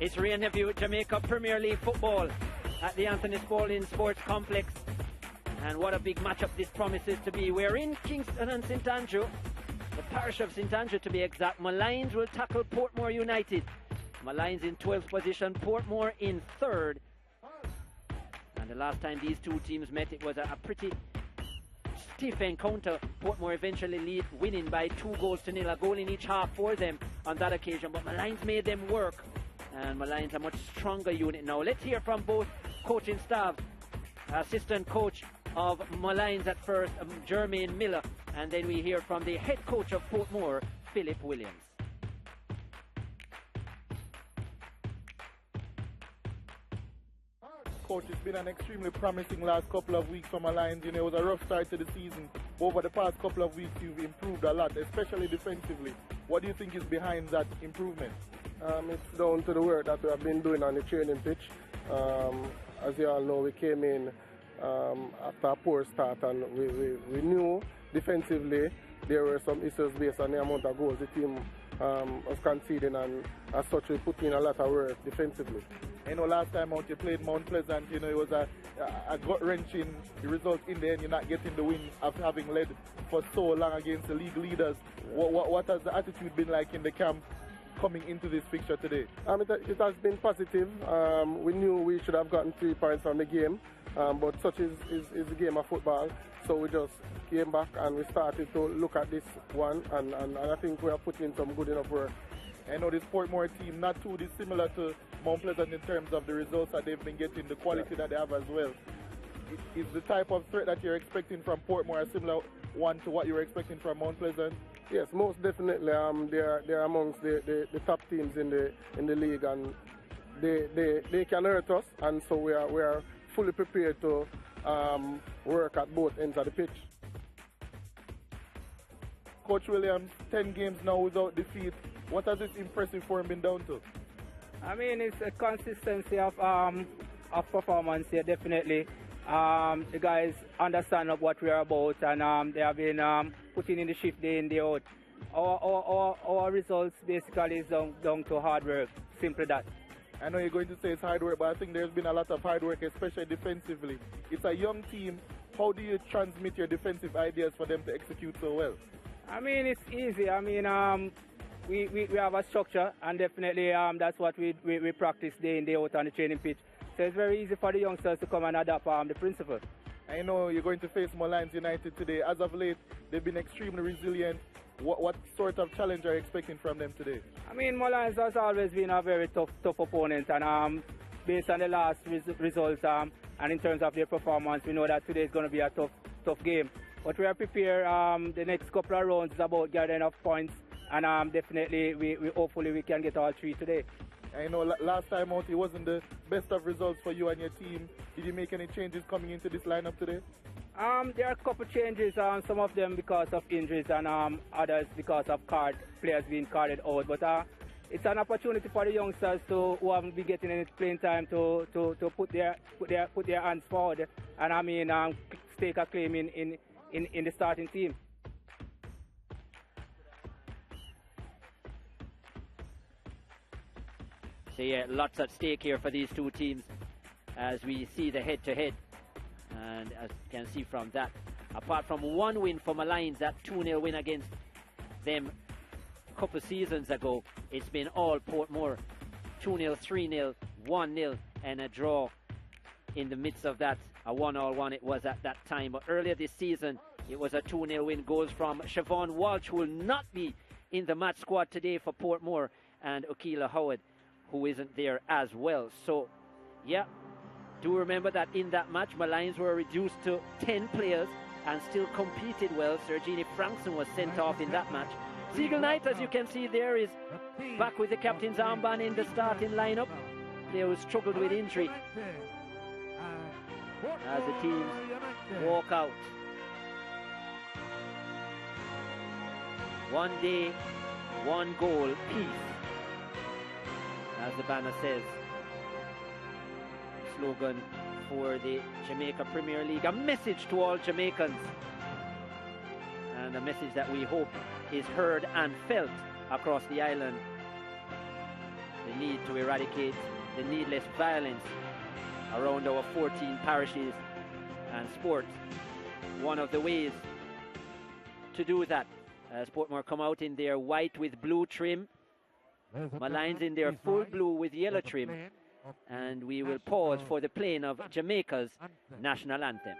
It's re-debut at Jamaica Premier League football at the Anthony Molynes Sports Complex. And what a big matchup this promises to be. We're in Kingston and St Andrew, the parish of St Andrew to be exact. Molynes will tackle Portmore United. Molynes in 12th position, Portmore in 3rd. And the last time these two teams met, it was a pretty stiff encounter. Portmore eventually winning by 2-0, a goal in each half for them on that occasion. But Molynes made them work. And Molynes a much stronger unit now. Let's hear from both coaching staff. Assistant coach of Molynes at first, Jermaine Miller. And then we hear from the head coach of Portmore, Philip Williams. Coach, it's been an extremely promising last couple of weeks for Molynes. You know, it was a rough start to the season. Over the past couple of weeks, you've improved a lot, especially defensively. What do you think is behind that improvement? It's down to the work that we have been doing on the training pitch. As you all know, we came in after a poor start, and we knew defensively there were some issues based on the amount of goals the team was conceding, and as such we put in a lot of work defensively. You know, last time out you played Mount Pleasant, you know, it was a gut-wrenching result in the end. You're not getting the win after having led for so long against the league leaders. What has the attitude been like in the camp coming into this fixture today? It has been positive. We knew we should have gotten 3 points from the game, but such is the game of football. So we just came back and we started to look at this one, and I think we are putting in some good enough work. I know this Portmore team not too dissimilar to Mount Pleasant in terms of the results that they've been getting, the quality that they have as well. Is the type of threat that you're expecting from Portmore a similar one to what you were expecting from Mount Pleasant? Yes, most definitely. They're amongst the top teams in the league, and they can hurt us, and so we are fully prepared to work at both ends of the pitch. Coach Williams, 10 games now without defeat. What has this impressive form been down to? I mean, it's a consistency of performance here, definitely. The guys understand what we are about, and they have been putting in the shift day in, day out. Our results basically is down to hard work, simply that. I know you're going to say it's hard work, but I think there's been a lot of hard work, especially defensively. It's a young team. How do you transmit your defensive ideas for them to execute so well? I mean, it's easy. I mean, we have a structure, and definitely that's what we practice day in, day out on the training pitch. So it's very easy for the youngsters to come and adapt the principle. I know you're going to face Molynes United today. As of late, they've been extremely resilient. What sort of challenge are you expecting from them today? I mean, Molynes has always been a very tough opponent, and based on the last results and in terms of their performance, we know that today is going to be a tough game. But we are prepared. The next couple of rounds is about getting enough points, and definitely we hopefully we can get all 3 today. I know last time out it wasn't the best of results for you and your team. Did you make any changes coming into this lineup today? There are a couple changes, some of them because of injuries and others because of players being carded out. But it's an opportunity for the youngsters who haven't been getting any playing time to put their hands forward and I mean stake a claim in the starting team. So yeah, lots at stake here for these two teams as we see the head-to-head. And as you can see from that, apart from one win for Molynes, that 2-0 win against them a couple of seasons ago, it's been all Portmore. 2-0, 3-0, 1-0, and a draw in the midst of that. A 1-1 it was at that time. But earlier this season, it was a 2-0 win. Goals from Siobhan Walsh, who will not be in the match squad today for Portmore, and Okila Howard, who isn't there as well. So, yeah, do remember that in that match, Molynes were reduced to 10 players and still competed well. Sergini Frankson was sent off in that match. Siegel Knight, as you can see there, is back with the captain's armband in the starting lineup. They who struggled with injury as the teams walk out. One day, one goal, peace, as the banner says. Slogan for the Jamaica Premier League. A message to all Jamaicans, and a message that we hope is heard and felt across the island. the need to eradicate the needless violence around our 14 parishes, and sport one of the ways to do that. Portmore come out in their white with blue trim, Molynes in their full blue with yellow trim, and we will pause for the playing of Jamaica's national anthem.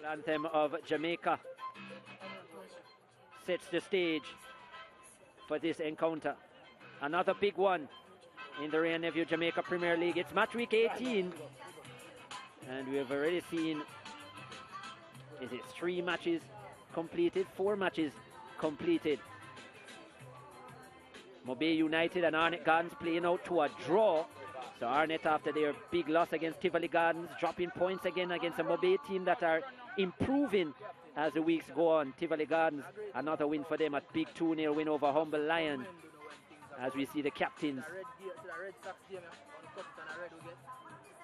Anthem of Jamaica sets the stage for this encounter. Another big one in the Ray and Nephew Jamaica Premier League. It's match week 18, and we have already seen, is it 3 matches completed, 4 matches completed. Mobe United and Arnett Gardens playing out to a draw. So Arnett, after their big loss against Tivoli Gardens, dropping points again against a Mobe team that are improving as the weeks go on. Tivoli Gardens, another win for them, a big 2-0 win over Humble Lion. As we see the captains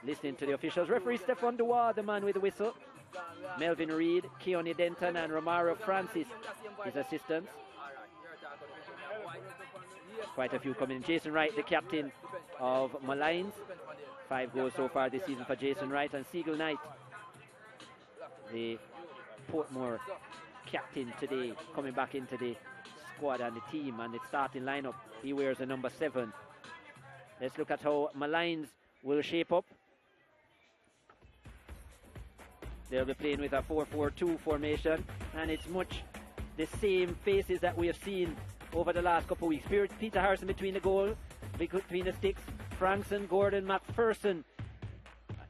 listening to the officials. Referee Stefan Duar, the man with the whistle. Melvin Reed, Keone Denton and Romaro Francis, his assistants. Quite a few coming in. Jason Wright, the captain of Molynes. 5 goals so far this season for Jason Wright. And Siegel Knight, the Portmore captain today, coming back into the squad and the team and the starting lineup. He wears the number 7. Let's look at how Molynes will shape up. They'll be playing with a 4-4-2 formation, and it's much the same faces that we have seen over the last couple of weeks. Peter Harrison between the goal, between the sticks. Frankson, Gordon, McPherson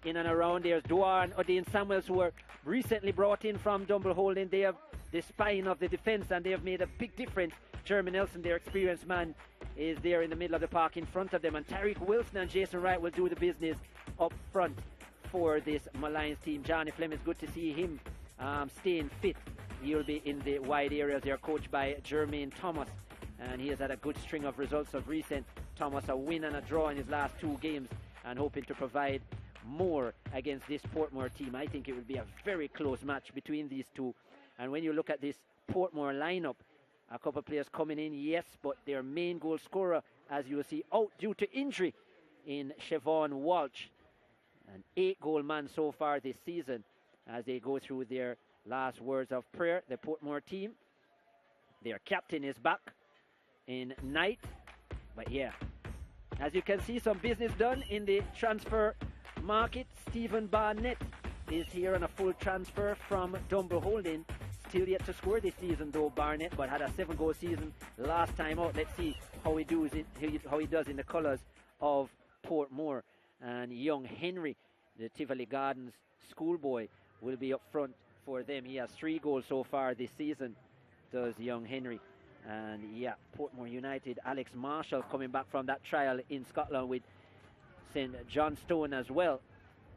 in and around. There's Duar and O'Dane Samuels, who were recently brought in from Dumble Holding. They have the spine of the defence, and they have made a big difference. Jeremy Nelson, their experienced man, is there in the middle of the park in front of them, and Tariq Wilson and Jason Wright will do the business up front for this Molynes team. Johnny Fleming's good to see him staying fit. He'll be in the wide areas. They're coached by Jermaine Thomas, and he has had a good string of results of recent. Thomas a win and a draw in his last 2 games, and hoping to provide more against this Portmore team. I think it will be a very close match between these two. And when you look at this Portmore lineup, a couple of players coming in, yes, but their main goal scorer, as you will see, out due to injury in Siobhan Walsh. An 8-goal man so far this season. As they go through their last words of prayer, the Portmore team, their captain is back in Knight. But yeah, as you can see, some business done in the transfer market. Stephen Barnett is here on a full transfer from Dumble Holding. Still yet to score this season though, Barnett, but had a 7-goal season last time out. Let's see how he does in the colours of Portmore. And young Henry, the Tivoli Gardens schoolboy, will be up front for them. He has 3 goals so far this season, does young Henry. And yeah, Portmore United, Alex Marshall coming back from that trial in Scotland with St Johnstone as well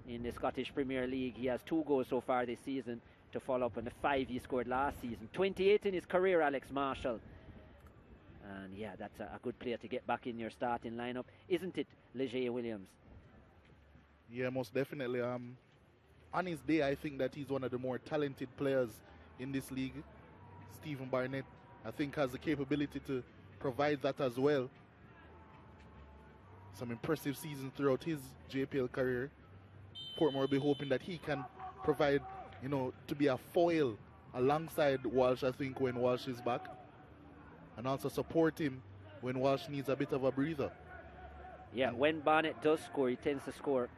in the Scottish Premier League. He has 2 goals so far this season to follow up on the 5 he scored last season. 28 in his career, Alex Marshall. And yeah, that's a good player to get back in your starting lineup, isn't it, Leger Williams? Yeah, most definitely. On his day, I think that he's one of the more talented players in this league. Stephen Barnett, I think, has the capability to provide that as well. Some impressive seasons throughout his JPL career. Portmore will be hoping that he can provide, to be a foil alongside Walsh, I think, when Walsh is back, and also support him when Walsh needs a bit of a breather. Yeah, when Barnett does score, he tends to score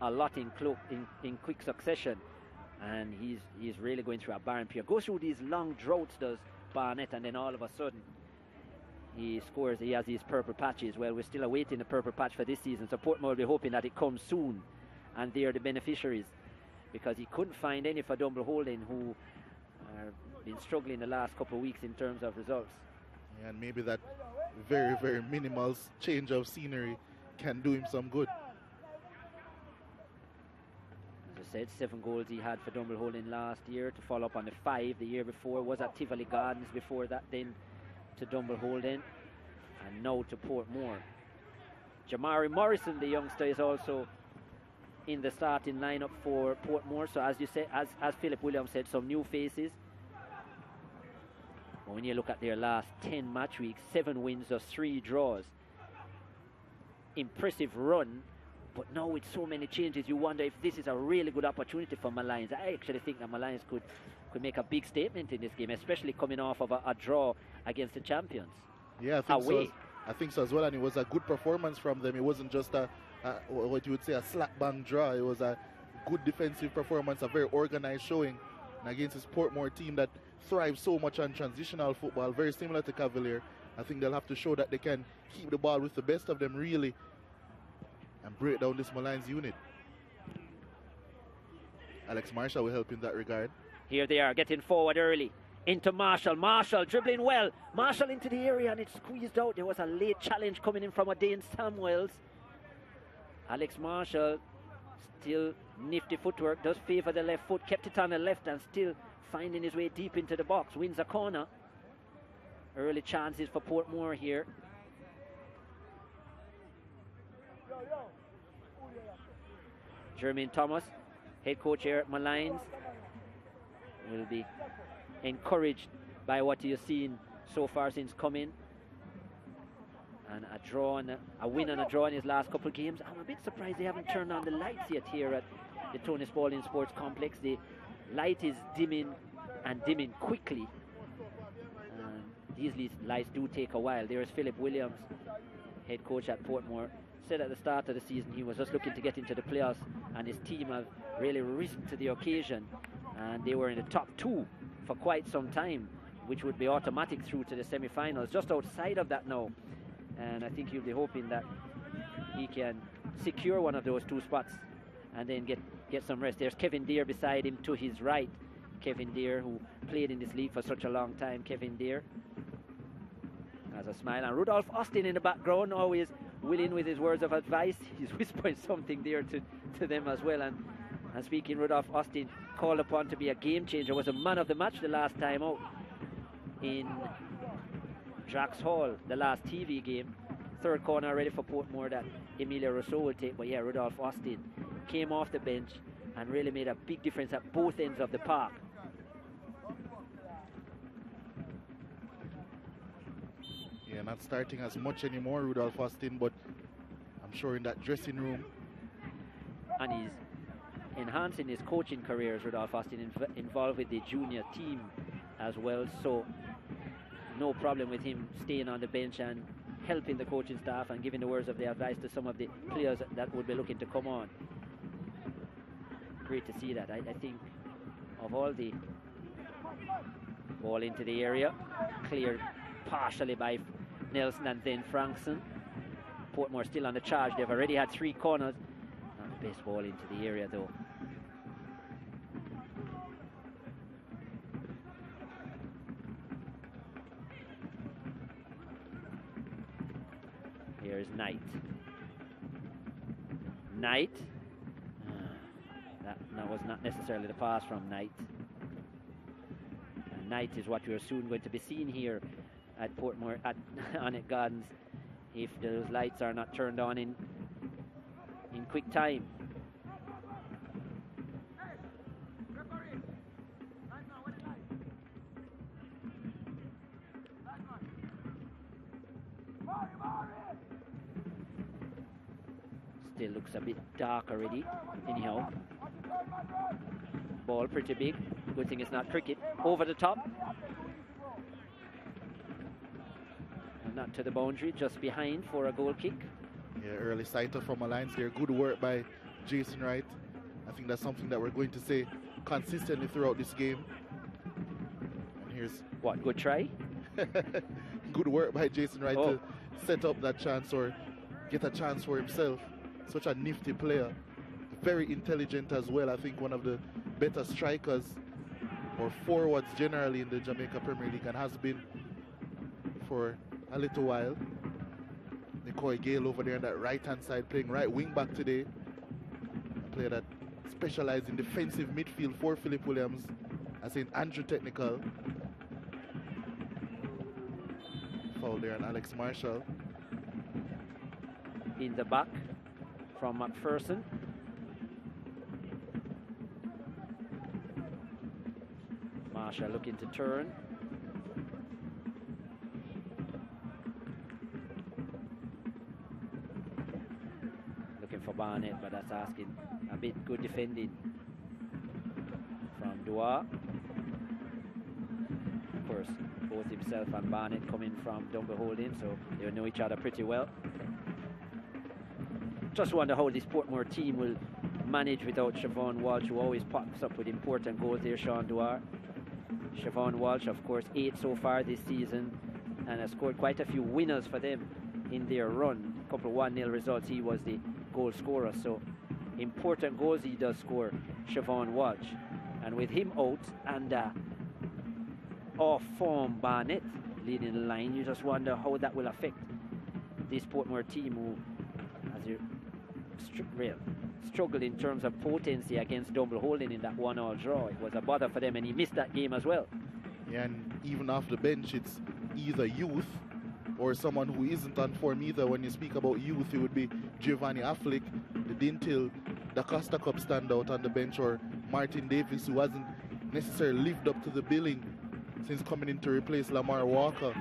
a lot in quick succession, and he's really going through a barren period. Goes through these long droughts, does Barnett, and then all of a sudden he scores. He has these purple patches. Well, we're still awaiting the purple patch for this season, so Portmore will be hoping that it comes soon, and they're the beneficiaries, because he couldn't find any for Dumble Holding, who have been struggling the last couple of weeks in terms of results. And maybe that very, very minimal change of scenery can do him some good. As I said, 7 goals he had for Dumble Holding last year, to follow up on the 5 the year before. Was at Tivoli Gardens before that, then to Dumble Holding, and now to Portmore. Jamari Morrison, the youngster, is also in the starting lineup for Portmore. So as you say, as Philip Williams said, some new faces. But when you look at their last 10 match weeks, 7 wins or 3 draws. Impressive run, but now with so many changes, you wonder if this is a really good opportunity for Molynes. I actually think that Molynes could make a big statement in this game, especially coming off of a draw against the champions. Yeah, I think so as well, and it was a good performance from them. It wasn't just what you would say a slap bang draw. It was a good defensive performance, a very organized showing, and against this Portmore team that thrives so much on transitional football, very similar to Cavalier. I think they'll have to show that they can keep the ball with the best of them, really, and break down this Molynes unit. Alex Marshall will help in that regard. Here they are, getting forward early. Into Marshall. Marshall dribbling well. Marshall into the area, and it's squeezed out. There was a late challenge coming in from Dane Samuels. Alex Marshall, still nifty footwork, does favour the left foot, kept it on the left and still finding his way deep into the box. Wins a corner. Early chances for Portmore here. Jermaine Thomas, head coach here at Molynes, will be encouraged by what you've seen so far since coming. And a draw and a win and a draw in his last couple of games. I'm a bit surprised they haven't turned on the lights yet here at the Tony Spalding Sports Complex. The light is dimming and dimming quickly. These lights do take a while. There is Philip Williams, head coach at Portmore. Said at the start of the season he was just looking to get into the playoffs, and his team have really risen to the occasion, and they were in the top 2 for quite some time, which would be automatic through to the semi-finals. Just outside of that now, and I think he'll be hoping that he can secure one of those 2 spots and then get some rest. There's Kevin Deere beside him to his right. Kevin Deere, who played in this league for such a long time. Kevin Deere has a smile, and Rudolph Austin in the background, always willing with his words of advice. He's whispering something there to them as well. And speaking, Rudolph Austin called upon to be a game changer, was a man of the match the last time out in Drax Hall, the last TV game. 3rd corner ready for Portmore that Emilio Rousseau will take. But yeah, Rudolph Austin came off the bench and really made a big difference at both ends of the park. Yeah, not starting as much anymore, Rudolph Austin, but I'm sure in that dressing room. And he's enhancing his coaching career, as Rudolph Austin, involved with the junior team as well. So no problem with him staying on the bench and helping the coaching staff and giving the words of the advice to some of the players that would be looking to come on. Great to see that. I think of all the ball into the area, cleared partially by Nelson and then Frankson. Portmore still on the charge. They've already had 3 corners. Not the best ball into the area though. Here's Knight. Knight. That was not necessarily the pass from Knight. And Knight is what we're soon going to be seeing here at Portmore, at Onyx Gardens, if those lights are not turned on in quick time. Still looks a bit dark already, anyhow. Ball pretty big. Good thing it's not cricket. Over the top. And not to the boundary, just behind for a goal kick. Yeah, early sighter from Molynes there. Good work by Jason Wright. I think that's something that we're going to say consistently throughout this game. And here's what, good try? Good work by Jason Wright to set up that chance or get a chance for himself. Such a nifty player. Very intelligent as well. I think one of the better strikers or forwards generally in the Jamaica Premier League, and has been for a little while. Nicoy Gale over there on that right-hand side playing right wing back today. A player that specialized in defensive midfield for Philip Williams at St. Andrew Technical. Foul there on Alex Marshall. In the back from McPherson. Marshall looking to turn. Looking for Barnett, but that's asking a bit. Good defending from Dua. Of course, both himself and Barnett coming from Dumble Holding, so they know each other pretty well. Just wonder how this Portmore team will manage without Siobhan Walsh, who always pops up with important goals there, Sean Dwyer. Siobhan Walsh, of course, 8 so far this season, and has scored quite a few winners for them in their run. A couple of 1-0 results, he was the goal scorer, so important goals he does score, Siobhan Walsh. And with him out and off-form Barnett leading the line, you just wonder how that will affect this Portmore team, who, as you struggled in terms of potency against Dumble Holding in that 1-1 draw. It was a bother for them, and he missed that game as well. Yeah, and even off the bench, it's either youth or someone who isn't on form either. When you speak about youth, it would be Giovanni Affleck, the Dintil, the Costa Cup standout on the bench, or Martin Davis, who hasn't necessarily lived up to the billing since coming in to replace Lamar Walker.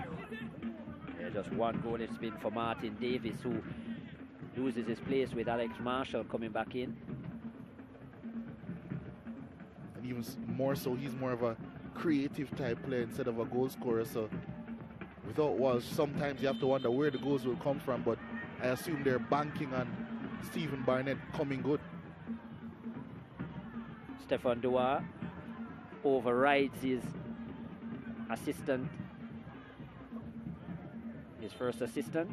Yeah, just one goal it's been for Martin Davis, who loses his place with Alex Marshall coming back in. And even more so, he's more of a creative type player instead of a goal scorer. So without Walsh, sometimes you have to wonder where the goals will come from, but I assume they're banking on Stephen Barnett coming good. Stefan Dua overrides his assistant, his first assistant.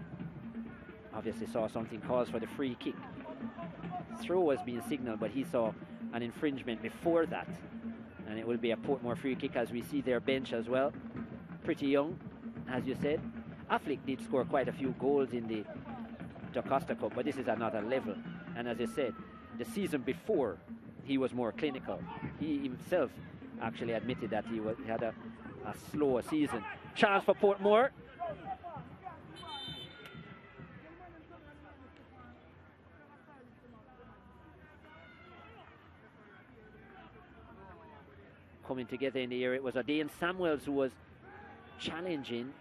Obviously saw something caused for the free kick. Throw was being signaled, but he saw an infringement before that, and it will be a Portmore free kick, as we see their bench as well. Pretty young, as you said. Affleck did score quite a few goals in the Costa Cup, but this is another level. And as I said, the season before, he was more clinical. He himself actually admitted that he had a slower season. Chance for Portmore. Coming together in the area, it was Adain Samuels who was challenging.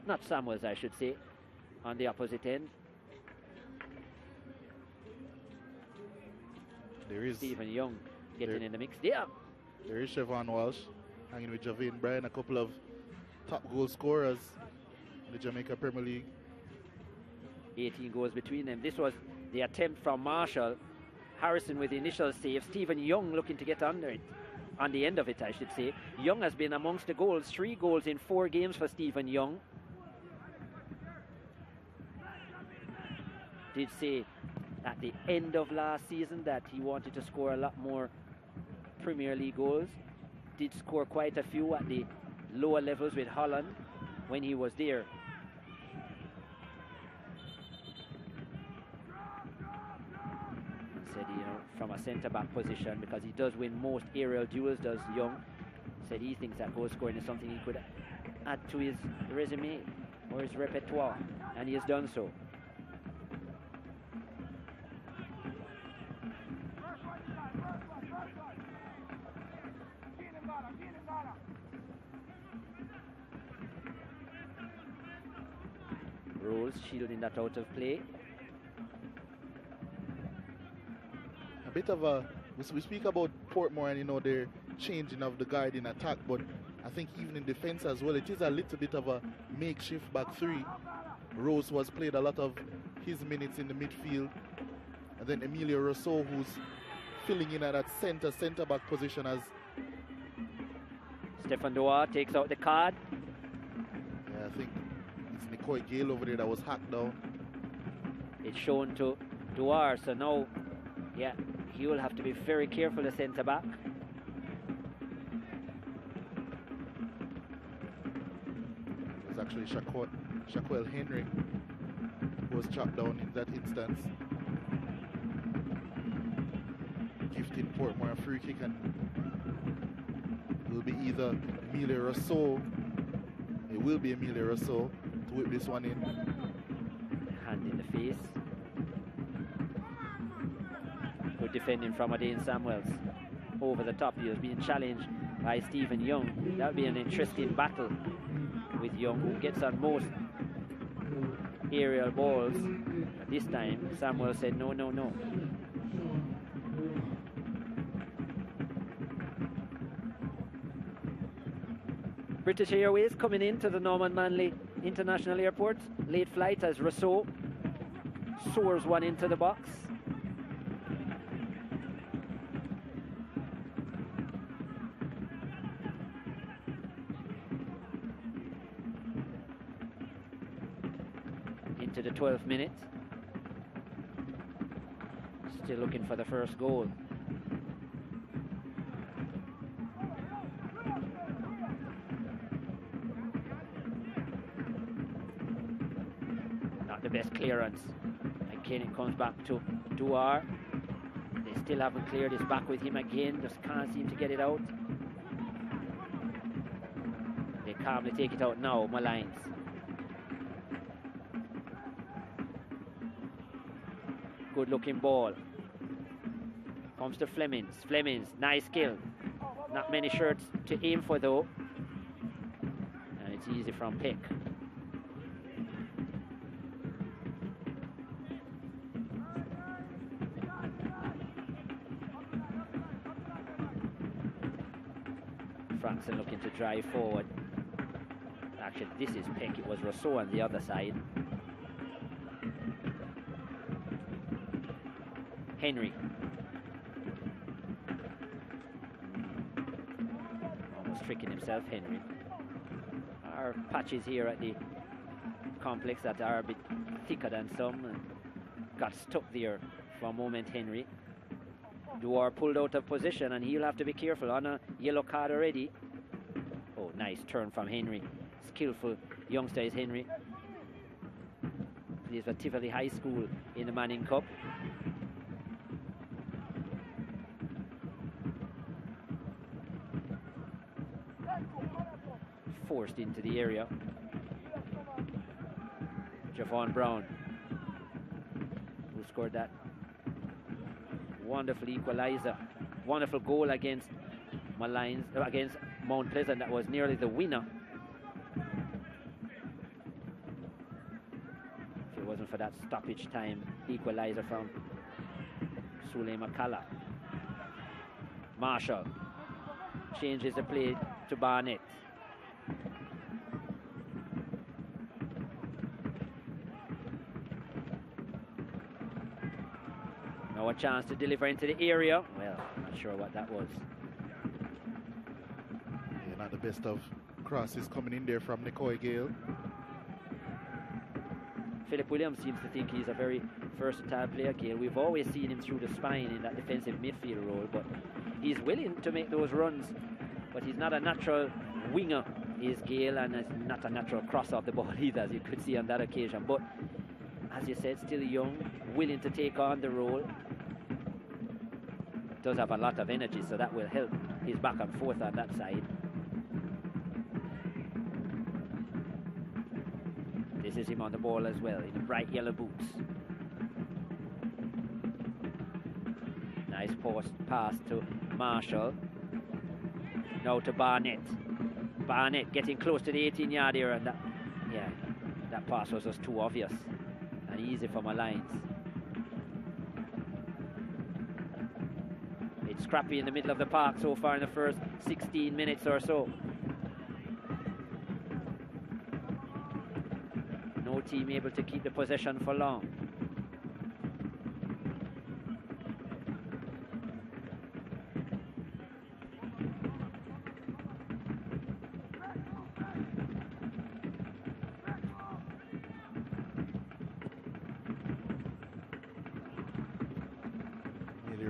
Not Samuels, I should say, on the opposite end. There is Stephen Young getting in the mix. Yeah. There is Siobhan Walsh hanging with Javane Bryan, a couple of top goal scorers in the Jamaica Premier League. 18 goals between them. This was the attempt from Marshall. Harrison with the initial save. Stephen Young looking to get under it. On the end of it, I should say. Young has been amongst the goals. 3 goals in 4 games for Stephen Young. Did say at the end of last season that he wanted to score a lot more Premier League goals. Did score quite a few at the lower levels with Holland when he was there. Said, you know, from a centre-back position, because he does win most aerial duels, does Young. Said he thinks that goal scoring is something he could add to his resume or his repertoire, and he has done so. Rolls shielding that out of play. bit of a, we speak about Portmore and, you know, their changing of the guard in attack, but I think even in defense as well, it is a little bit of a makeshift back three. Rose was played a lot of his minutes in the midfield, and then Emilio Rousseau, who's filling in at that center back position as Stefan Duar takes out the card. I think it's Nicoy Gale over there that was hacked down. It's shown to Duar, so now, yeah, he will have to be very careful, the centre back. It was actually Shaquille Henry who was chopped down in that instance. Gifting Portmore a free kick, and it will be either Emilio Rousseau. It will be Emilio Rousseau to whip this one in. Hand in the face. Good defending from Adane Samuels. Over the top, he was being challenged by Stephen Young. That will be an interesting battle with Young, who gets on most aerial balls. But this time, Samuel said no, no, no. British Airways coming into the Norman Manley International Airport. Late flight as Rousseau soars one into the box. Into the 12th minute. Still looking for the first goal. The best clearance. Again, it comes back to Duar. They still haven't cleared. It's back with him again. Just can't seem to get it out. They calmly take it out now, Molynes. Good looking ball. Comes to Flemings. Flemings, nice skill. Not many shirts to aim for though. And it's easy from Peck. Franson looking to drive forward. Actually, this is Peck. It was Rousseau on the other side. Henry. Almost tricking himself, Henry. Our patches here at the complex that are a bit thicker than some. And got stuck there for a moment, Henry. Duar pulled out of position, and he'll have to be careful. On a yellow card already. Oh, nice turn from Henry. Skillful youngster is Henry. Plays for Tivoli High School in the Manning Cup. Forced into the area. Javon Brown, who scored that wonderful equalizer, wonderful goal against Molynes, against Mount Pleasant. That was nearly the winner. If it wasn't for that stoppage time equalizer from Sule McCalla. Marshall changes the play to Barnett. Now a chance to deliver into the area. Well, not sure what that was. Yeah, not the best of crosses coming in there from Nicoy Gale. Philip Williams seems to think he's a very versatile player, Gale. We've always seen him through the spine in that defensive midfield role, but he's willing to make those runs. But he's not a natural winger, is Gale, and it's not a natural cross off the ball either, as you could see on that occasion. But as you said, still young, willing to take on the role. Does have a lot of energy, so that will help his back and forth on that side. This is him on the ball as well, in the bright yellow boots. Nice pass to Marshall. Now to Barnett. Barnett getting close to the 18-yard area, and that pass was just too obvious and easy for Molynes. Quite scrappy in the middle of the park so far in the first 16 minutes or so. No team able to keep the possession for long.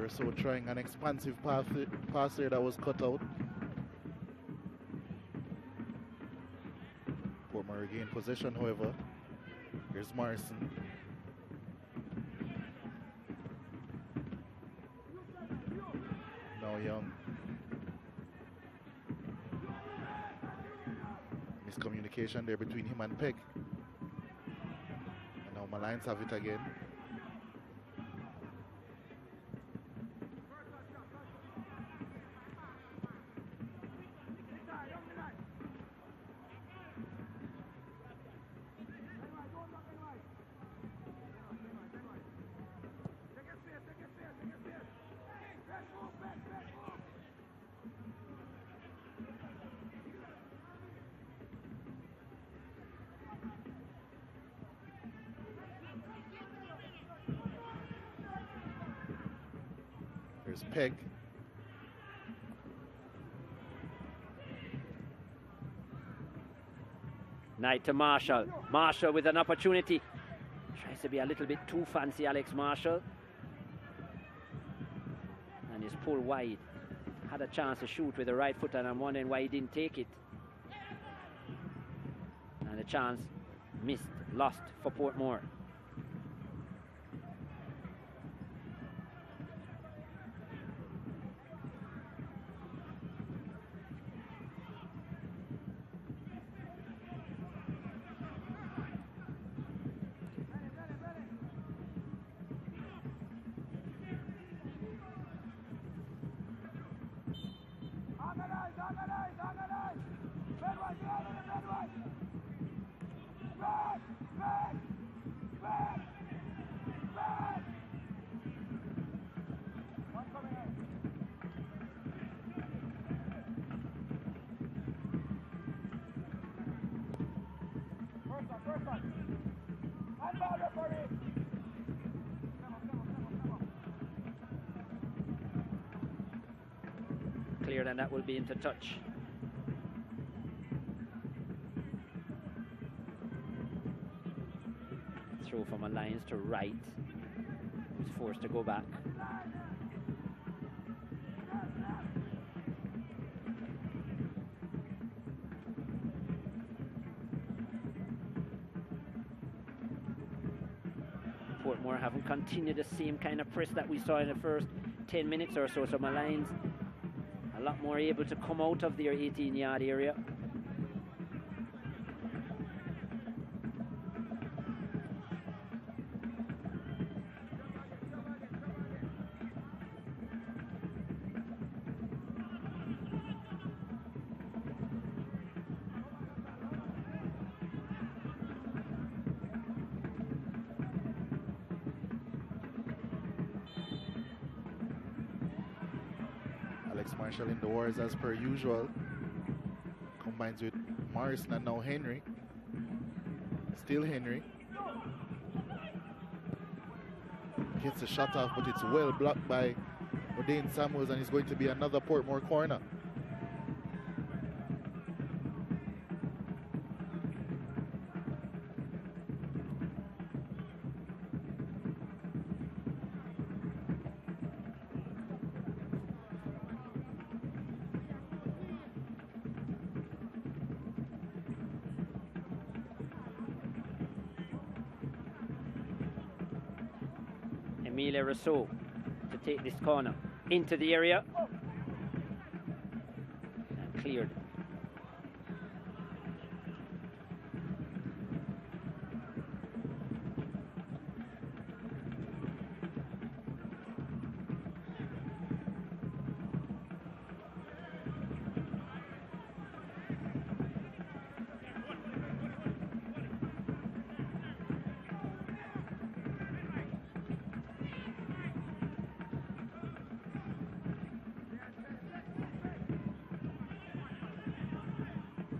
So trying an expansive pass there that was cut out. Portmore regained possession, however. Here's Morrison. Now Young. Miscommunication there between him and Peg. And now Molynes have it again. Peg. Knight to Marshall. Marshall with an opportunity. Tries to be a little bit too fancy, Alex Marshall. And he's pulled wide. Had a chance to shoot with the right foot, and I'm wondering why he didn't take it. And the chance missed, lost for Portmore. Cleared, and that will be into touch. Throw from Molynes to right. He's forced to go back. Portmore haven't continued the same kind of press that we saw in the first 10 minutes or so. So Molynes a lot more able to come out of their 18-yard area. Marshall in the wars as per usual. Combines with Morrison and now Henry. Still Henry. Gets the shot off, but it's well blocked by O'Dane Samuels, and it's going to be another Portmore corner. Rousseau to take this corner into the area and cleared.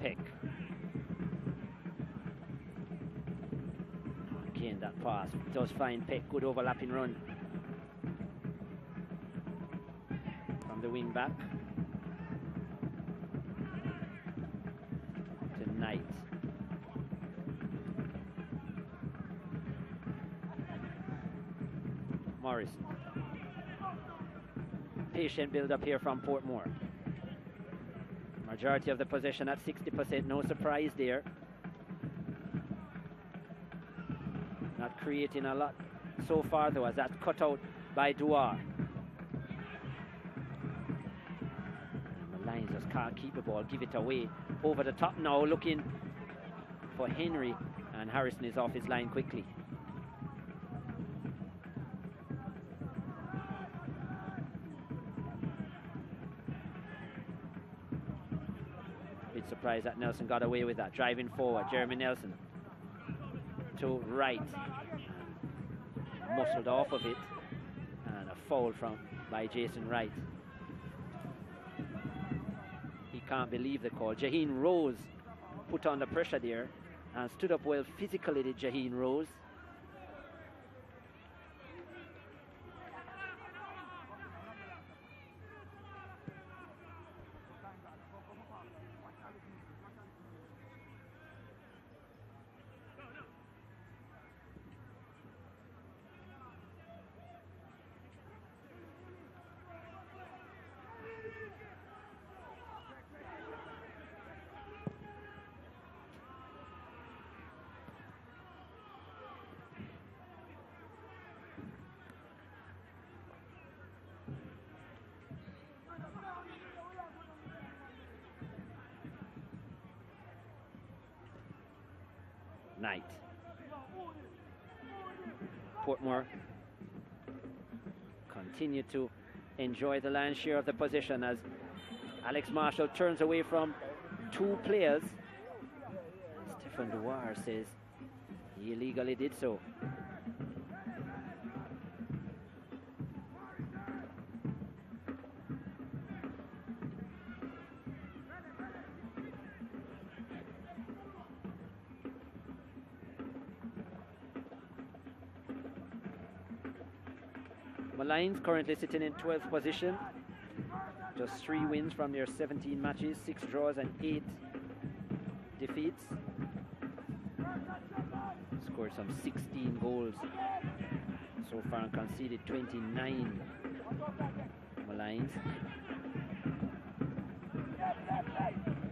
Peck. Again, that pass does find Peck. Good overlapping run from the wing back to Knight. Morrison. Patient build up here from Portmore. Majority of the possession at 60%, no surprise there. Not creating a lot so far though, as that's cut out by Duar. The Lions just can't keep the ball, give it away. Over the top now, looking for Henry, and Harrison is off his line quickly. Surprised that Nelson got away with that. Driving forward, Jeremy Nelson to right, muscled off of it, and a foul by Jason Wright. He can't believe the call. Jaheen Rose put under pressure there and stood up well physically, did Jaheen Rose. Knight. Portmore continue to enjoy the lion's share of the possession as Alex Marshall turns away from two players. Stephen Duar says he illegally did so. Molynes currently sitting in 12th position. Just 3 wins from their 17 matches, 6 draws and 8 defeats. Scored some 16 goals so far and conceded 29. Molynes.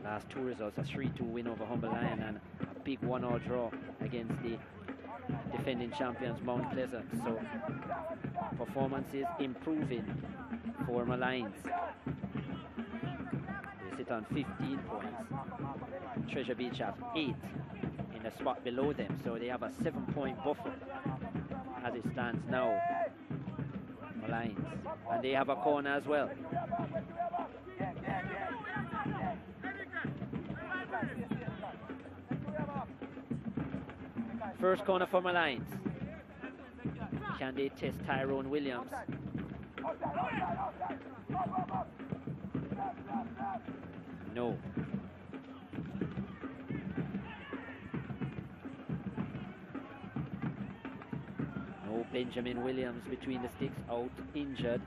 Last 2 results, a 3-2 win over Humble Lion and a big 1-1 draw against the defending champions Mount Pleasant. So performances improving for Molynes. They sit on 15 points. Treasure Beach have 8 in the spot below them, so they have a 7-point buffer as it stands now. Molynes, and they have a corner as well. First corner for Molynes. Can they test Tyrone Williams? No. No Benjamin Williams between the sticks, out injured.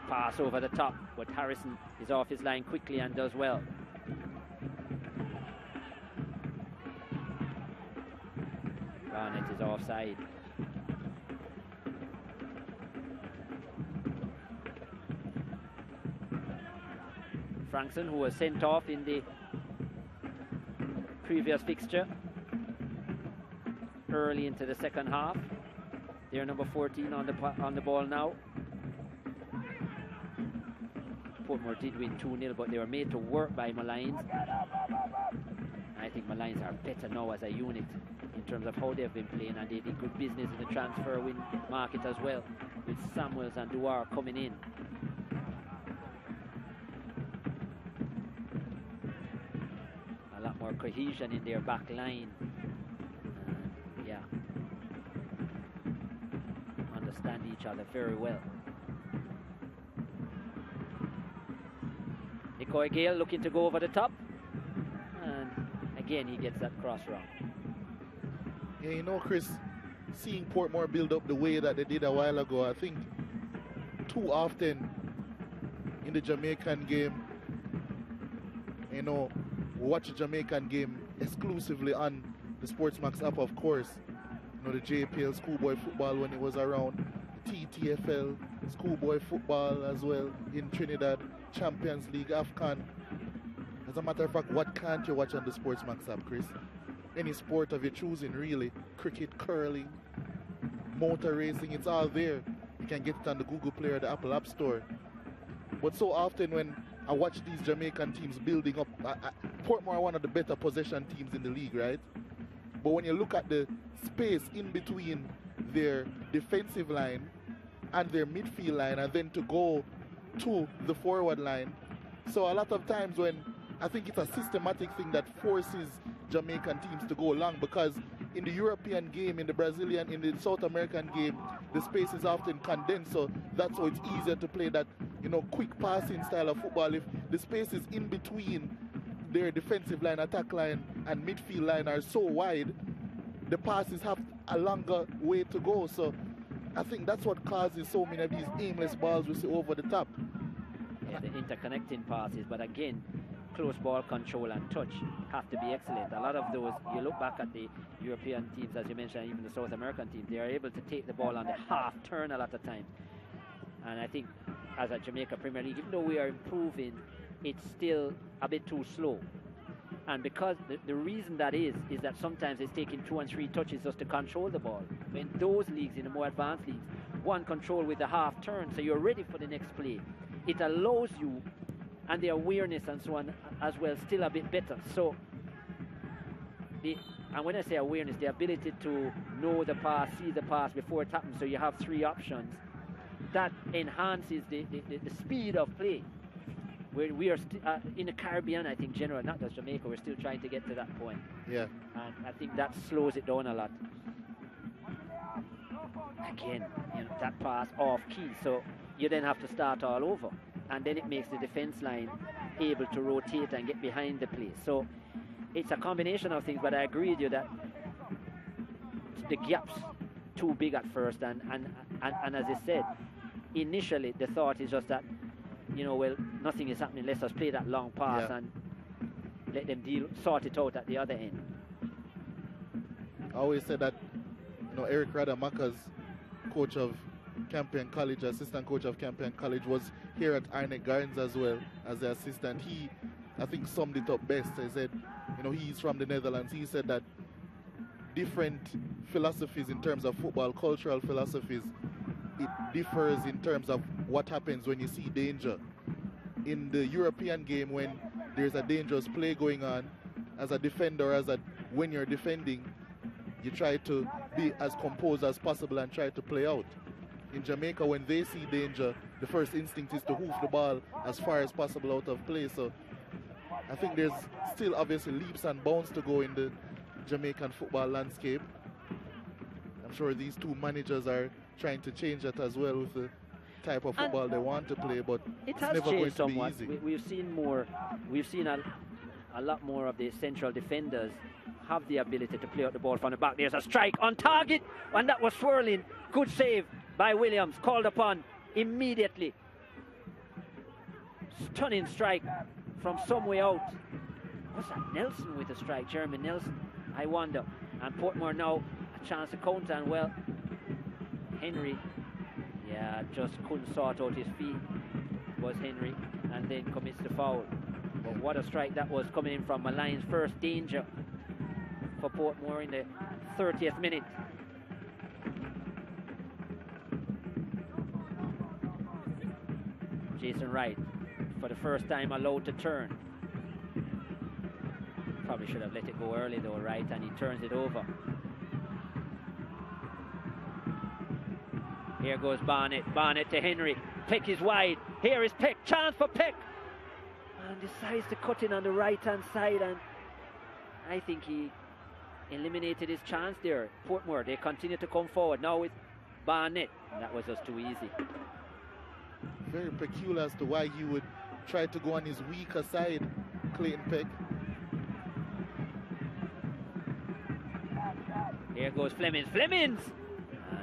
Pass over the top, but Harrison is off his line quickly and does well. Barnett is offside. Frankson, who was sent off in the previous fixture early into the second half. They're number 14 on the ball now. Portmore did win 2-0, but they were made to work by Molynes. I think Molynes are better now as a unit in terms of how they've been playing, and they did good business in the transfer win market as well, with Samuels and Duar coming in. A lot more cohesion in their back line. Yeah, understand each other very well. Nicoy Gale looking to go over the top. And again, he gets that cross wrong. Yeah, you know, Chris, seeing Portmore build up the way that they did a while ago, I think too often in the Jamaican game, you know, we watch the Jamaican game exclusively on the SportsMax app, of course. You know, the JPL schoolboy football when it was around, TTFL, schoolboy football as well in Trinidad, Champions League, AFCON. As a matter of fact, what can't you watch on the SportsMax app, Chris? Any sport of your choosing, really. Cricket, curling, motor racing, it's all there. You can get it on the Google Play or the Apple App Store. But so often when I watch these Jamaican teams building up, Portmore are one of the better possession teams in the league, right? But when you look at the space in between their defensive line and their midfield line, and then to go to the forward line, so a lot of times when I think it's a systematic thing that forces Jamaican teams to go long, because in the European game, in the Brazilian, in the South American game, the space is often condensed, so that's why it's easier to play that, you know, quick passing style of football. If the space is in between their defensive line, attack line, and midfield line are so wide, the passes have a longer way to go. So I think that's what causes so many of these aimless balls we see over the top. Yeah, the interconnecting passes, but again, close ball control and touch have to be excellent. A lot of those, you look back at the European teams, as you mentioned, even the South American teams, they are able to take the ball on the half turn a lot of times. And I think as a Jamaica Premier League, even though we are improving, it's still a bit too slow. And because the reason that is that sometimes it's taking 2 and 3 touches just to control the ball. In those leagues, in the more advanced leagues, one control with the half turn, so you're ready for the next play. It allows you, and the awareness and so on as well, still a bit better. So, and when I say awareness, the ability to know the pass, see the pass before it happens, so you have 3 options, that enhances the speed of play. We are in the Caribbean, I think, generally, not just Jamaica, we're still trying to get to that point. Yeah. And I think that slows it down a lot. Again, you know, that pass off key, so you then have to start all over. And then it makes the defense line able to rotate and get behind the play. So it's a combination of things, but I agree with you that the gap's too big at first. And as I said, initially the thought is just that, you know, well, nothing is happening, let's just play that long pass and let them sort it out at the other end. I always said that, you know, Eric Radamaka's coach of Campion College, assistant coach of Campion College, was here at Arnett Gardens as well as the assistant. He, I think, summed it up best. He said, you know, he's from the Netherlands. He said that different philosophies in terms of football, cultural philosophies, it differs in terms of what happens when you see danger. In the European game, when there's a dangerous play going on, as a defender, when you're defending, you try to be as composed as possible and try to play out. In Jamaica, when they see danger, the first instinct is to hoof the ball as far as possible out of play. So I think there's still obviously leaps and bounds to go in the Jamaican football landscape. I'm sure these two managers are trying to change that as well with the type of football they want to play, but it's never going to be easy. We've seen a lot more of the central defenders have the ability to play out the ball from the back. There's a strike on target, and that was swirling. Good save by Williams, called upon immediately. Stunning strike from some way out. Was that Nelson with the strike? Jeremy Nelson, I wonder. And Portmore now a chance to counter, and well, Henry, just couldn't sort out his feet, was Henry, and then commits the foul. But what a strike that was, coming in from Molynes. First danger for Portmore in the 30th minute. Jason Wright, for the first time, allowed to turn. Probably should have let it go early though, Wright, and he turns it over. Here goes Barnett. Barnett to Henry. Peck is wide. Here is Peck. Chance for Peck. And decides to cut in on the right-hand side, and I think he eliminated his chance there. Portmore, they continue to come forward now with Barnett. That was just too easy. Very peculiar as to why he would tried to go on his weaker side, Clayton Peck. Here goes Flemings. Flemings!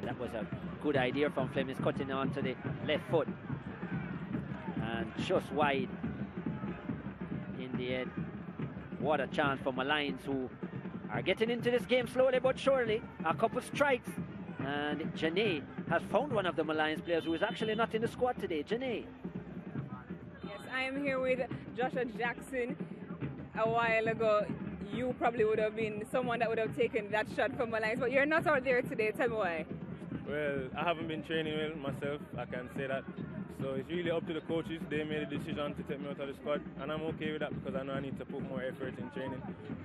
That was a good idea from Flemings, cutting onto the left foot. And just wide in the end. What a chance for Molynes, who are getting into this game slowly but surely. A couple strikes. And Janae has found one of the Molynes players who is actually not in the squad today. Janae. Yes, I am here with Joshua Jackson. A while ago, you probably would have been someone that would have taken that shot from Molynes, but you're not out there today. Tell me why. Well, I haven't been training well myself, I can say that. So it's really up to the coaches. They made a decision to take me out of the squad, and I'm okay with that because I know I need to put more effort in training.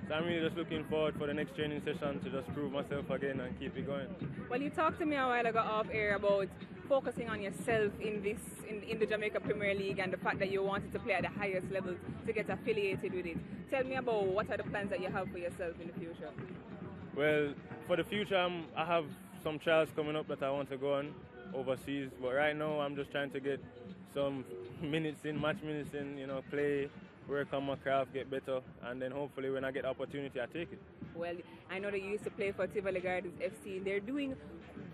So I'm really just looking forward for the next training session to just prove myself again and keep it going. Well, you talked to me a while ago off air about focusing on yourself in the Jamaica Premier League and the fact that you wanted to play at the highest level to get affiliated with it. Tell me about what are the plans that you have for yourself in the future? Well, for the future, I have some trials coming up that I want to go on overseas, but right now I'm just trying to get some minutes in, match minutes in, you know, play, work on my craft, get better, and then hopefully when I get the opportunity, I take it. Well, I know that you used to play for Tivoli Gardens FC. They're doing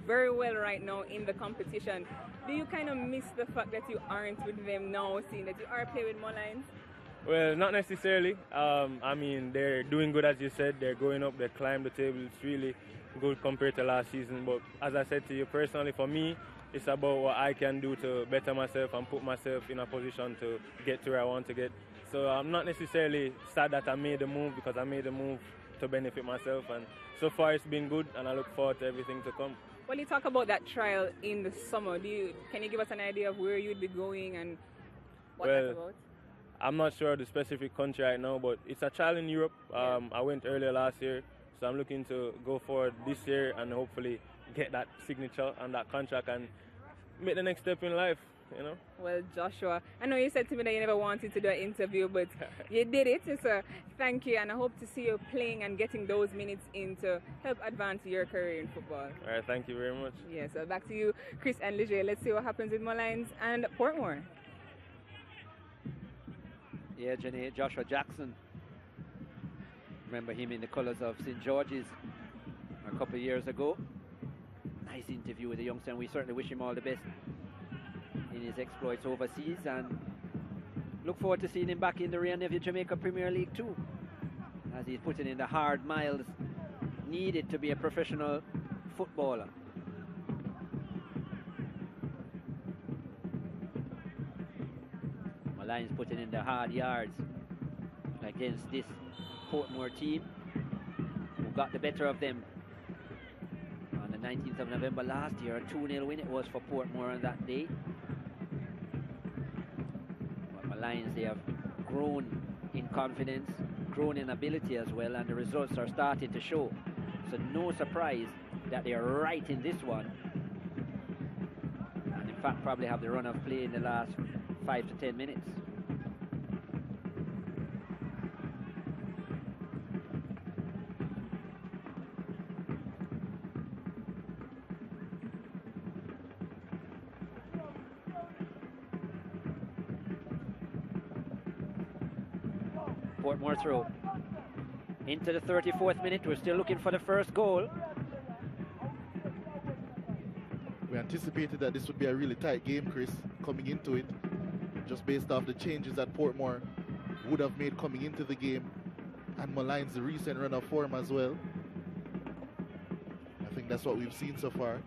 very well right now in the competition. Do you kind of miss the fact that you aren't with them now, seeing that you are playing with Molynes? Well, not necessarily. I mean, they're doing good, as you said. They're going up, they climbed the table. It's really good compared to last season. But as I said to you personally, for me, it's about what I can do to better myself and put myself in a position to get to where I want to get. So I'm not necessarily sad that I made the move, because I made the move to benefit myself. And so far it's been good, and I look forward to everything to come. When you talk about that trial in the summer, can you give us an idea of where you'd be going and what that's about? I'm not sure of the specific country right now, but it's a trial in Europe. I went earlier last year, so I'm looking to go forward this year and hopefully get that signature and that contract and make the next step in life, you know. Well, Joshua, I know you said to me that you never wanted to do an interview, but you did it, so thank you, and I hope to see you playing and getting those minutes in to help advance your career in football. All right, thank you very much. Yeah, so back to you, Chris and Leger. Let's see what happens with Molynes and Portmore. Yeah, Janae, Joshua Jackson. Remember him in the colours of St. George's a couple of years ago. Nice interview with the youngster, and we certainly wish him all the best in his exploits overseas, and look forward to seeing him back in the rear of the Jamaica Premier League too, as he's putting in the hard miles needed to be a professional footballer. Molynes putting in the hard yards against this Portmore team, who got the better of them on the 19th of November last year. A 2-0 win it was for Portmore on that day. But Molynes, they have grown in confidence, grown in ability as well, and the results are starting to show. So no surprise that they are right in this one, and in fact probably have the run of play in the last 5 to 10 minutes. Portmore throw into the 34th minute. We're still looking for the first goal. We anticipated that this would be a really tight game, Chris, coming into it, just based off the changes that Portmore would have made coming into the game, and Molynes' recent run of form as well. I think that's what we've seen so far.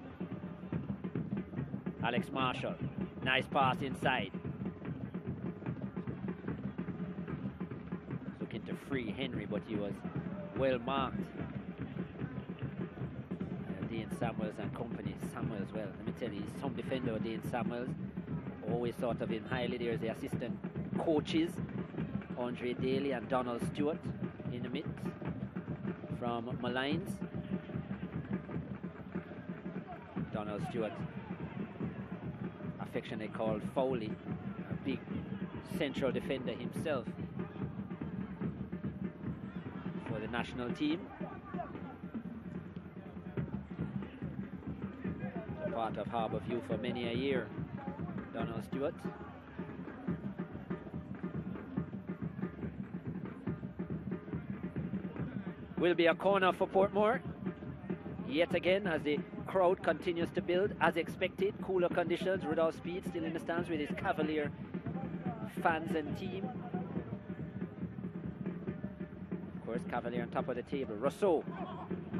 Alex Marshall, nice pass inside. Looking to free Henry, but he was well marked. Dean Samuels and company. Samuels, well, let me tell you, he's some defender, Dean Samuels. Always thought of him highly. There's the assistant coaches, Andre Daly and Donald Stewart in the mix from Molynes. Donald Stewart, affectionately called Foley, a big central defender himself for the national team. Part of Harbour View for many a year, Donald Stewart. Will be a corner for Portmore. Yet again, as the crowd continues to build, as expected, cooler conditions. Rudolph Speed still in the stands with his Cavalier fans and team. Of course, Cavalier on top of the table. Rousseau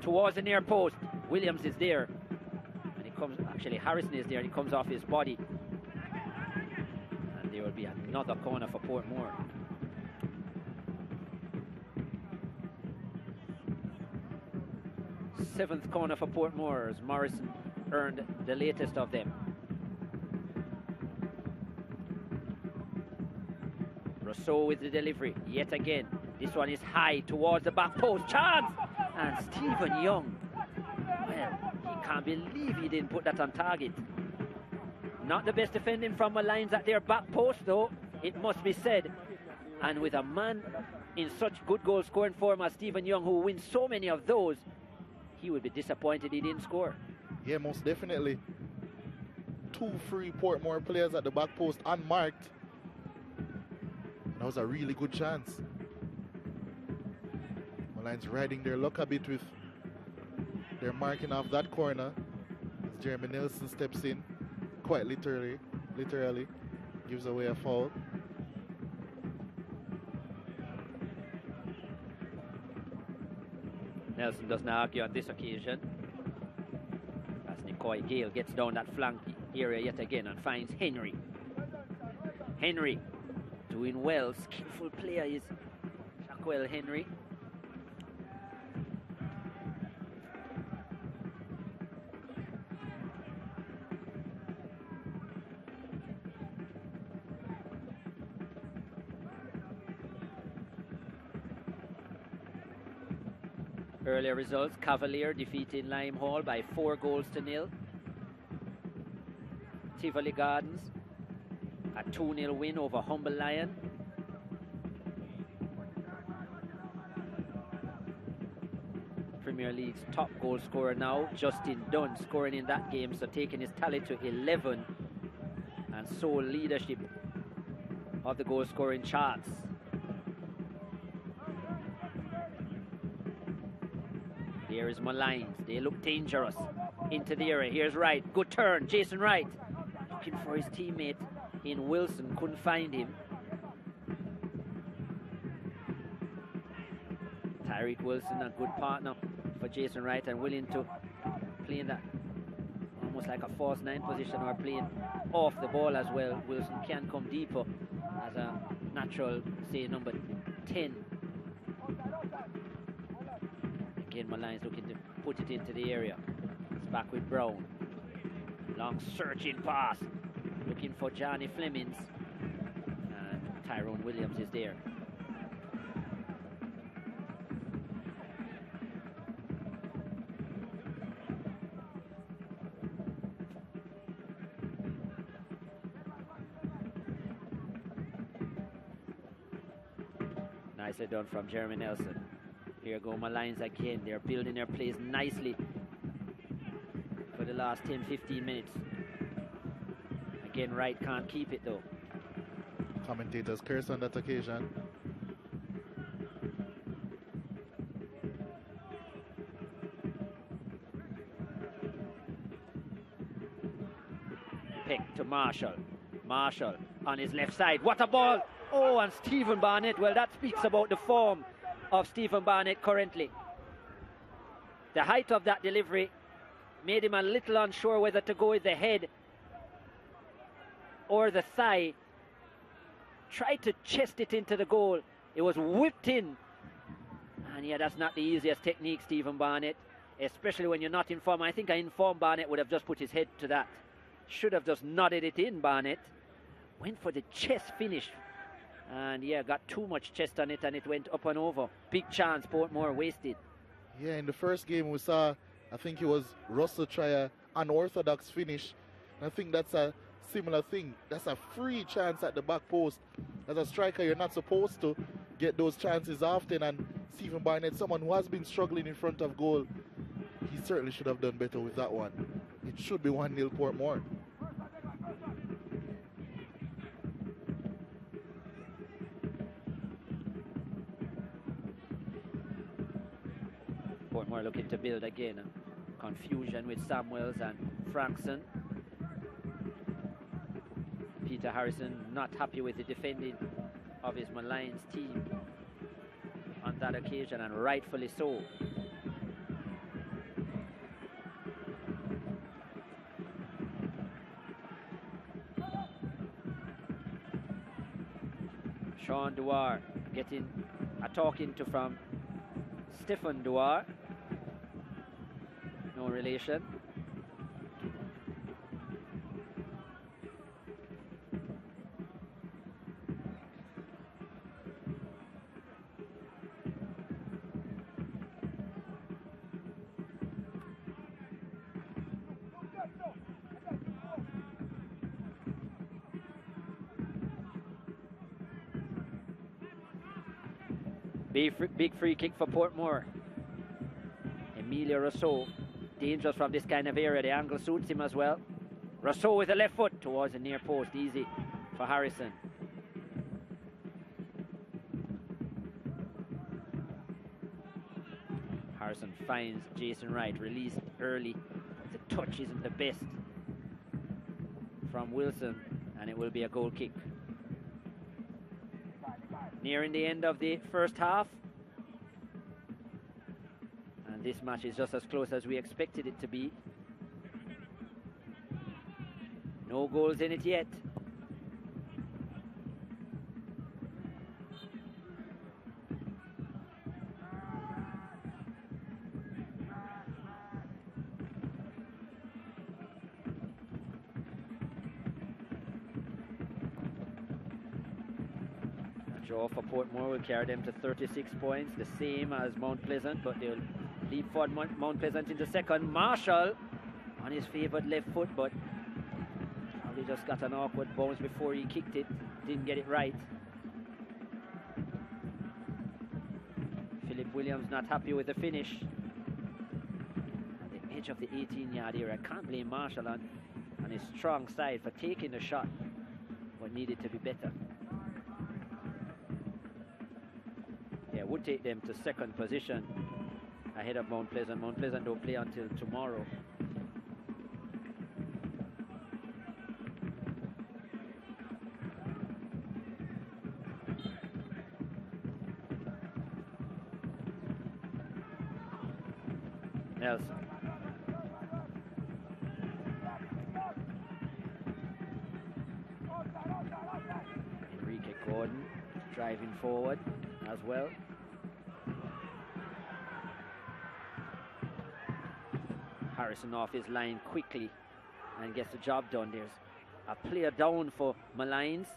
towards the near post. Williams is there. And he comes, actually Harrison is there, and he comes off his body. And there will be another corner for Portmore. Seventh corner for Portmore as Morrison earned the latest of them. Rousseau with the delivery yet again. This one is high towards the back post. Chance! And Stephen Young. Well, he can't believe he didn't put that on target. Not the best defending from Molynes at their back post, though, it must be said. And with a man in such good goal scoring form as Stephen Young, who wins so many of those, he would be disappointed he didn't score. Yeah, most definitely. 2 free Portmore players at the back post unmarked. That was a really good chance. Molynes riding their luck a bit with their marking off that corner. As Jeremy Nelson steps in, quite literally, gives away a foul. Nelson doesn't argue on this occasion. As Nicoy Gale gets down that flank area yet again and finds Henry. Henry doing well, skillful player is Shaquille Henry. Earlier results, Cavalier defeating Lime Hall by 4-0. Tivoli Gardens, a 2-0 win over Humble Lion. Premier League's top goal scorer now, Justin Dunn, scoring in that game, so taking his tally to 11 and sole leadership of the goal scoring charts. Here is Molynes. They look dangerous into the area. Here's Wright. Good turn. Jason Wright looking for his teammate in Wilson. Couldn't find him. Tyreek Wilson, a good partner for Jason Wright and willing to play in that almost like a false 9 position or playing off the ball as well. Wilson can come deeper as a natural, say, number 10. Again, Molynes looking to put it into the area. It's back with Brown. Long searching pass. Looking for Johnny Flemings. And Tyrone Williams is there. Nicely done from Jeremy Nelson. Here go Molynes again. They're building their plays nicely for the last 10-15 minutes. Again, Wright can't keep it though. Commentators curse on that occasion. Pick to Marshall. Marshall on his left side. What a ball! Oh, and Stephen Barnett. Well, that speaks about the form of Stephen Barnett currently. The height of that delivery made him a little unsure whether to go with the head or the thigh. Tried to chest it into the goal. It was whipped in. And yeah, that's not the easiest technique, Stephen Barnett, especially when you're not in form. I think an informed Barnett would have just put his head to that. Should have just nodded it in, Barnett. Went for the chest finish. And yeah, got too much chest on it and it went up and over. Big chance, Portmore wasted. Yeah, in the first game we saw, I think it was Russell try an unorthodox finish. And I think that's a similar thing. That's a free chance at the back post. As a striker, you're not supposed to get those chances often. And Stephen Barnett, someone who has been struggling in front of goal, he certainly should have done better with that one. It should be 1-0 Portmore. Portmore looking to build again. Confusion with Samuels and Frankson. Peter Harrison not happy with the defending of his Molynes team on that occasion, and rightfully so. Sean Duar getting a talking to from Stephen Duar. No relation. Big free kick for Portmore. Emilio Rousseau, dangerous from this kind of area. The angle suits him as well. Rousseau with the left foot towards the near post. Easy for Harrison. Harrison finds Jason Wright, released early. The touch isn't the best from Wilson, and it will be a goal kick. Nearing the end of the first half. And this match is just as close as we expected it to be. No goals in it yet. Draw for Portmore will carry them to 36 points, the same as Mount Pleasant, but they'll leapfrog Mount Pleasant into second. Marshall on his favoured left foot, but probably just got an awkward bounce before he kicked it. Didn't get it right. Philip Williams not happy with the finish. At the edge of the 18-yard area. I can't blame Marshall on his strong side for taking the shot, but needed to be better. Would take them to second position ahead of Mount Pleasant. Mount Pleasant don't play until tomorrow. Nelson. Enrique Gordon driving forward as well. Harrison off his line quickly and gets the job done. There's a player down for Molynes.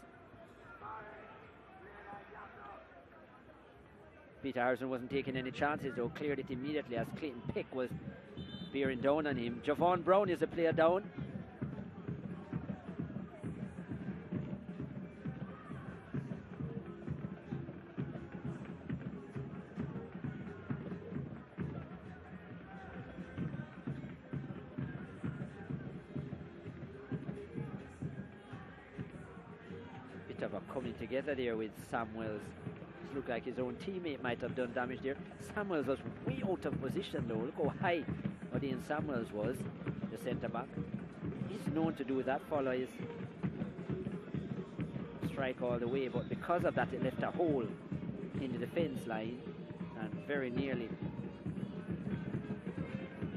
Peter Harrison wasn't taking any chances though, cleared it immediately as Clayton Peck was bearing down on him. Javon Brown is a player down. Coming together there with Samuels. It looked like his own teammate might have done damage there. Samuels was way out of position though. Look how high Odin Samuels was, the centre back. He's known to do that, follow his strike all the way, but because of that it left a hole in the defence line and very nearly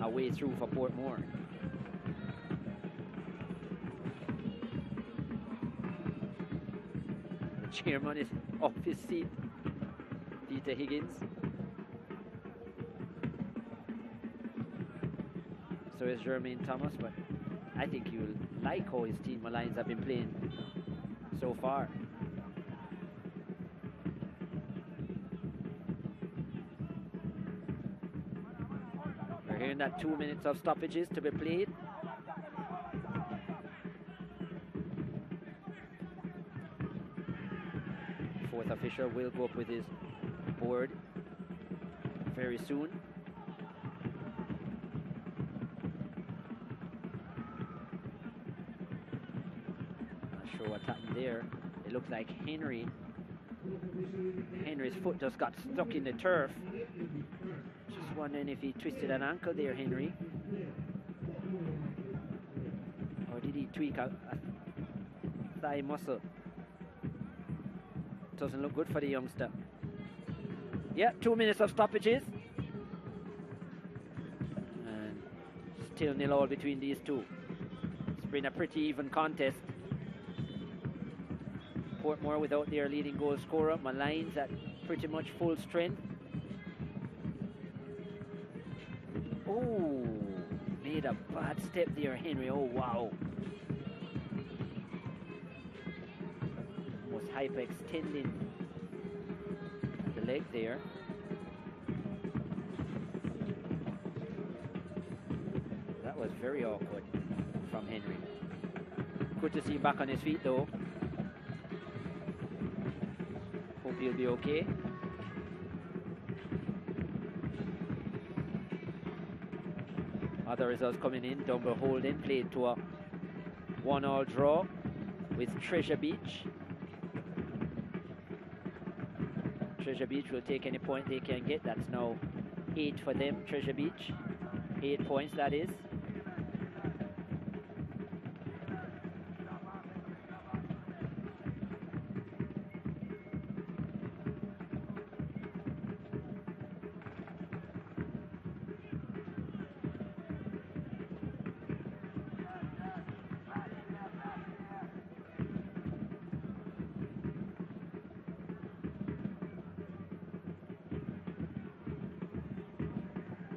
a way through for Portmore. Chairman is off his seat, Peter Higgins. So is Jermaine Thomas, but I think you'll like how his team Molynes have been playing so far. We're hearing that 2 minutes of stoppages to be played. Fourth official will go up with his board very soon. Not sure what happened there. It looks like Henry's foot just got stuck in the turf. Just wondering if he twisted an ankle there, Henry. Or did he tweak a thigh muscle? Doesn't look good for the youngster. Yeah, 2 minutes of stoppages. And still 0-0 between these two. It's been a pretty even contest. Portmore without their leading goal scorer. Molynes at pretty much full strength. Oh, made a bad step there, Henry. Oh, wow. Almost hyperextending the leg there. That was very awkward from Henry. Good to see him back on his feet, though. Hope he'll be okay. Other results coming in. Dumber Holden played to a 1-1 draw with Treasure Beach. Treasure Beach will take any point they can get. That's now 8 for them, Treasure Beach. 8 points, that is.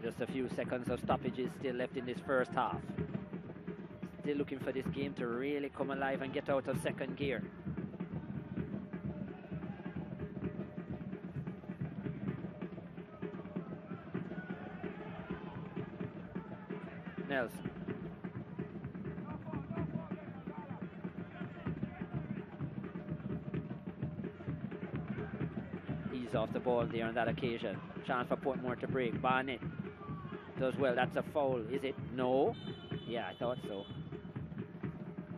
Just a few seconds of stoppages still left in this first half. Still looking for this game to really come alive and get out of second gear. Nelson. He's off the ball there on that occasion. Chance for Portmore to break. Barnett does well. That's a foul, is it? No. Yeah, I thought so.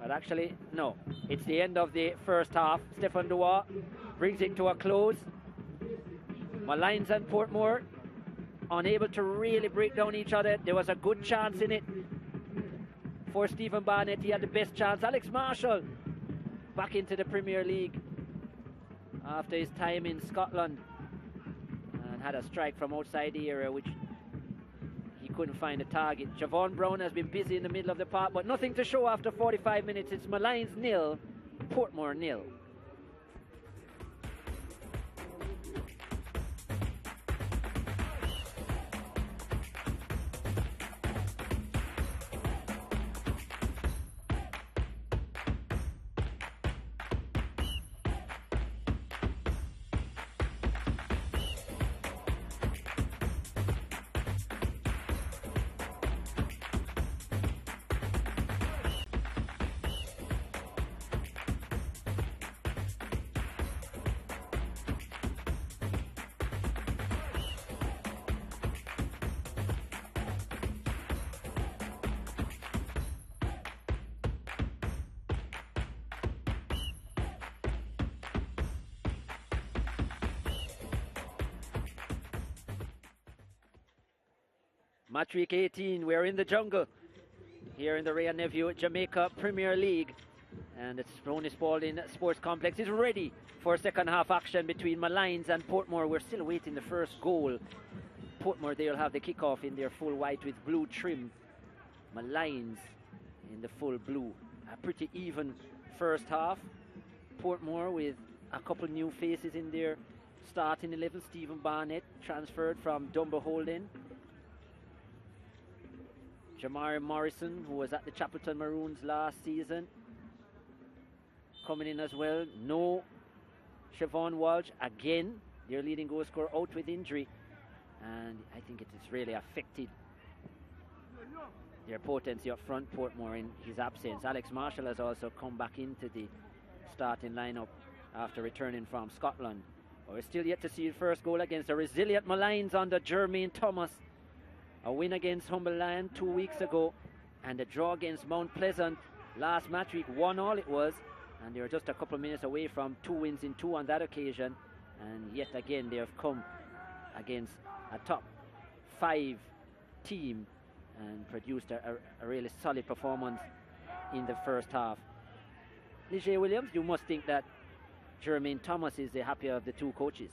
But actually, no. It's the end of the first half. Stefan Duarte brings it to a close. Molynes and Portmore unable to really break down each other. There was a good chance in it for Stephen Barnett. He had the best chance. Alex Marshall back into the Premier League after his time in Scotland, and had a strike from outside the area which he couldn't find a target. Javon Brown has been busy in the middle of the park, but nothing to show after 45 minutes. It's Molynes 0, Portmore 0. Match week 18, we're in the jungle here in the Ray and Nephew Jamaica Premier League, and it's Ronnie Spalding Sports Complex is ready for second half action between Molynes and Portmore. We're still waiting the first goal. Portmore, they'll have the kickoff in their full white with blue trim. Molynes in the full blue. A pretty even first half. Portmore with a couple new faces in their starting 11. Stephen Barnett transferred from Dumber Holden. Jamari Morrison, who was at the Chapelton Maroons last season, coming in as well. No Siobhan Walsh, again, their leading goal scorer, out with injury. And I think it has really affected their potency up front, Portmore, in his absence. Alex Marshall has also come back into the starting lineup after returning from Scotland. But we're still yet to see the first goal against a resilient Molynes under Jermaine Thomas. A win against Humberland 2 weeks ago, and a draw against Mount Pleasant last match week, 1-1 it was, and they were just a couple of minutes away from 2 wins in 2 on that occasion, and yet again they have come against a top 5 team and produced a really solid performance in the first half. Ligier Williams, you must think that Jermaine Thomas is the happier of the 2 coaches.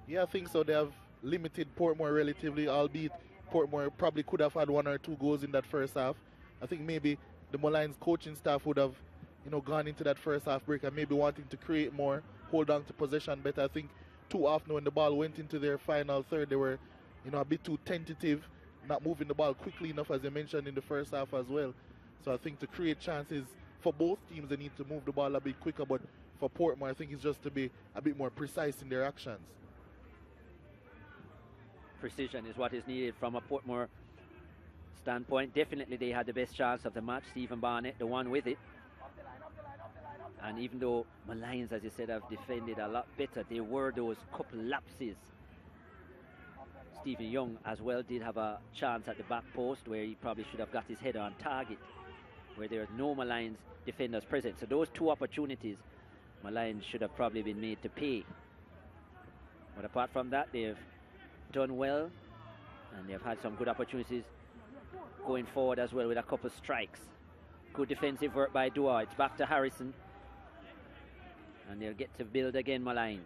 Yeah, I think so. They have limited Portmore relatively, albeit Portmore probably could have had 1 or 2 goals in that first half. I think maybe the Molynes coaching staff would have, gone into that first half break and maybe wanting to create more, hold on to possession better. I think too often when the ball went into their final third, they were, a bit too tentative, not moving the ball quickly enough, as I mentioned in the first half as well. So I think to create chances for both teams, they need to move the ball a bit quicker. But for Portmore, I think it's just to be a bit more precise in their actions. Precision is what is needed from a Portmore standpoint. Definitely they had the best chance of the match. Stephen Barnett, the one with it. And even though Molynes, as you said, have defended a lot better, there were those couple lapses. Stephen Young as well did have a chance at the back post where he probably should have got his head on target, where there are no Molynes defenders present. So those 2 opportunities, Molynes should have probably been made to pay. But apart from that, they've done well, and they've had some good opportunities going forward as well with a couple of strikes. Good defensive work by Dua. It's back to Harrison, and they'll get to build again, Molynes.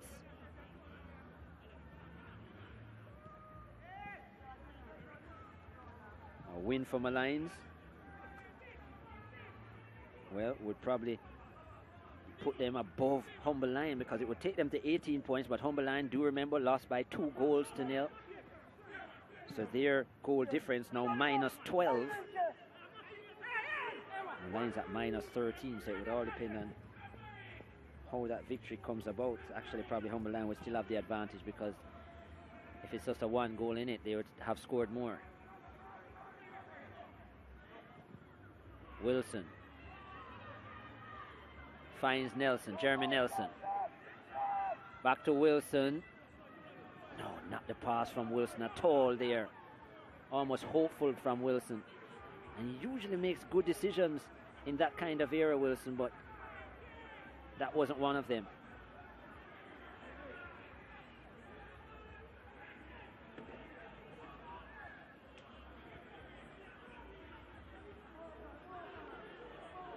A win for Molynes, well, would probably put them above Humble Line, because it would take them to 18 points, but Humble Line, do remember, lost by 2 goals to nil. So their goal difference now -12. The line's at -13, so it would all depend on how that victory comes about. Actually, probably Humble Line would still have the advantage, because if it's just a 1 goal in it, they would have scored more. Wilson finds Nelson, Jeremy Nelson. Back to Wilson. No, not the pass from Wilson at all there. Almost hopeful from Wilson. And he usually makes good decisions in that kind of era, Wilson, but that wasn't one of them.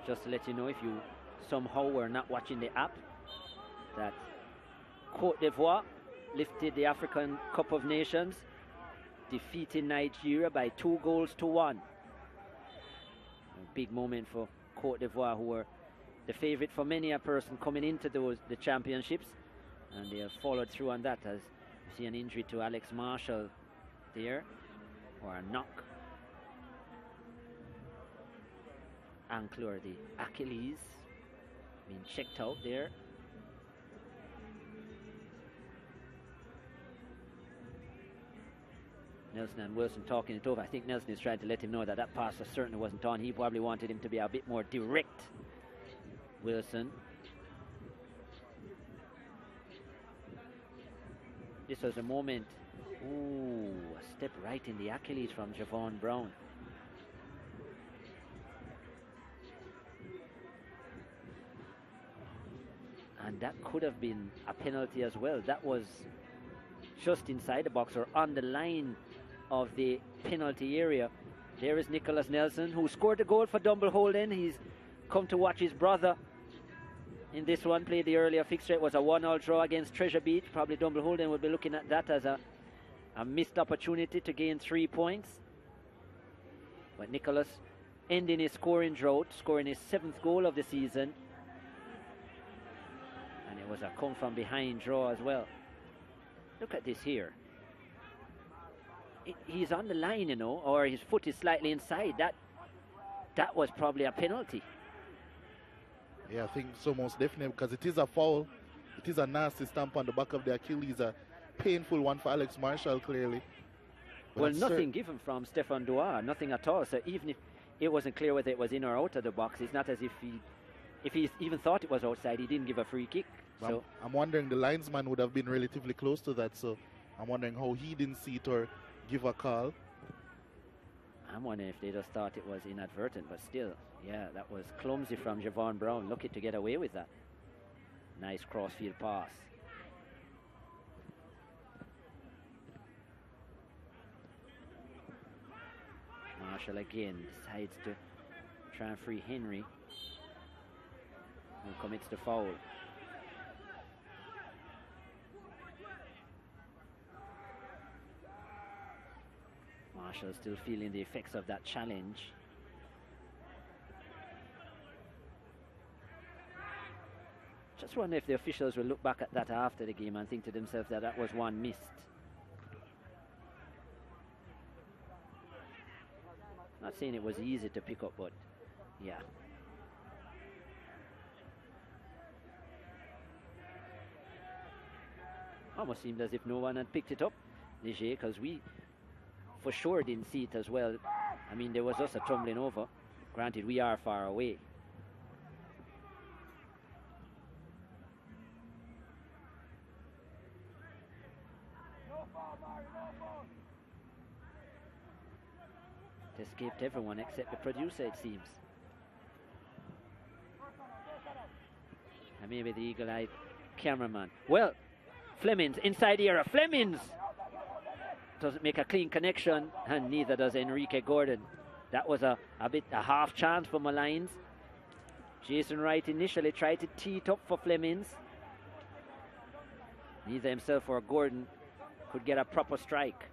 Just to let you know, if you somehow were not watching the app, that Côte d'Ivoire lifted the African Cup of Nations, defeating Nigeria by 2 goals to 1. A big moment for Côte d'Ivoire, who were the favourite for many a person coming into the championships, and they have followed through on that, as you see an injury to Alex Marshall there, or a knock. Ankle or the Achilles being checked out there. Nelson and Wilson talking it over. I think Nelson is trying to let him know that that pass certainly wasn't on. He probably wanted him to be a bit more direct. Wilson. This was a moment. Ooh, a step right in the Achilles from Javon Brown. And that could have been a penalty as well. That was just inside the box or on the line of the penalty area. There is Nicholas Nelson, who scored the goal for Dumbleholden. He's come to watch his brother in this one, played the earlier fixture. It was a 1-1 draw against Treasure Beach. Probably Dumbleholden would be looking at that as a missed opportunity to gain 3 points. But Nicholas ending his scoring drought, scoring his 7th goal of the season. And it was a come from behind draw as well. Look at this here. He's on the line, you know, or his foot is slightly inside. That was probably a penalty. Yeah, I think so, most definitely, because it is a foul. It is a nasty stamp on the back of the Achilles, a painful one for Alex Marshall, clearly. But well, nothing given from Stefan Douar, nothing at all. So even if it wasn't clear whether it was in or out of the box, it's not as if he even thought it was outside, he didn't give a free kick. So I'm wondering, the linesman would have been relatively close to that, so I'm wondering how he didn't see it or give a call. I'm wondering if they just thought it was inadvertent, but still, yeah, that was clumsy from Javon Brown. Lucky to get away with that. Nice crossfield pass. Marshall again decides to try and free Henry, who commits the foul. Marshall still feeling the effects of that challenge. Just wonder if the officials will look back at that after the game and think to themselves that that was one missed. Not saying it was easy to pick up, but yeah. Almost seemed as if no one had picked it up, Ligier, because we for sure didn't see it as well. I mean, there was just a tumbling over. Granted, we are far away. It escaped everyone except the producer, it seems. And maybe the eagle-eyed cameraman. Well, Flemings inside the area. Flemings doesn't make a clean connection, and neither does Enrique Gordon. That was a half chance for Molynes. Jason Wright initially tried to tee it up for Flemings. Neither himself or Gordon could get a proper strike.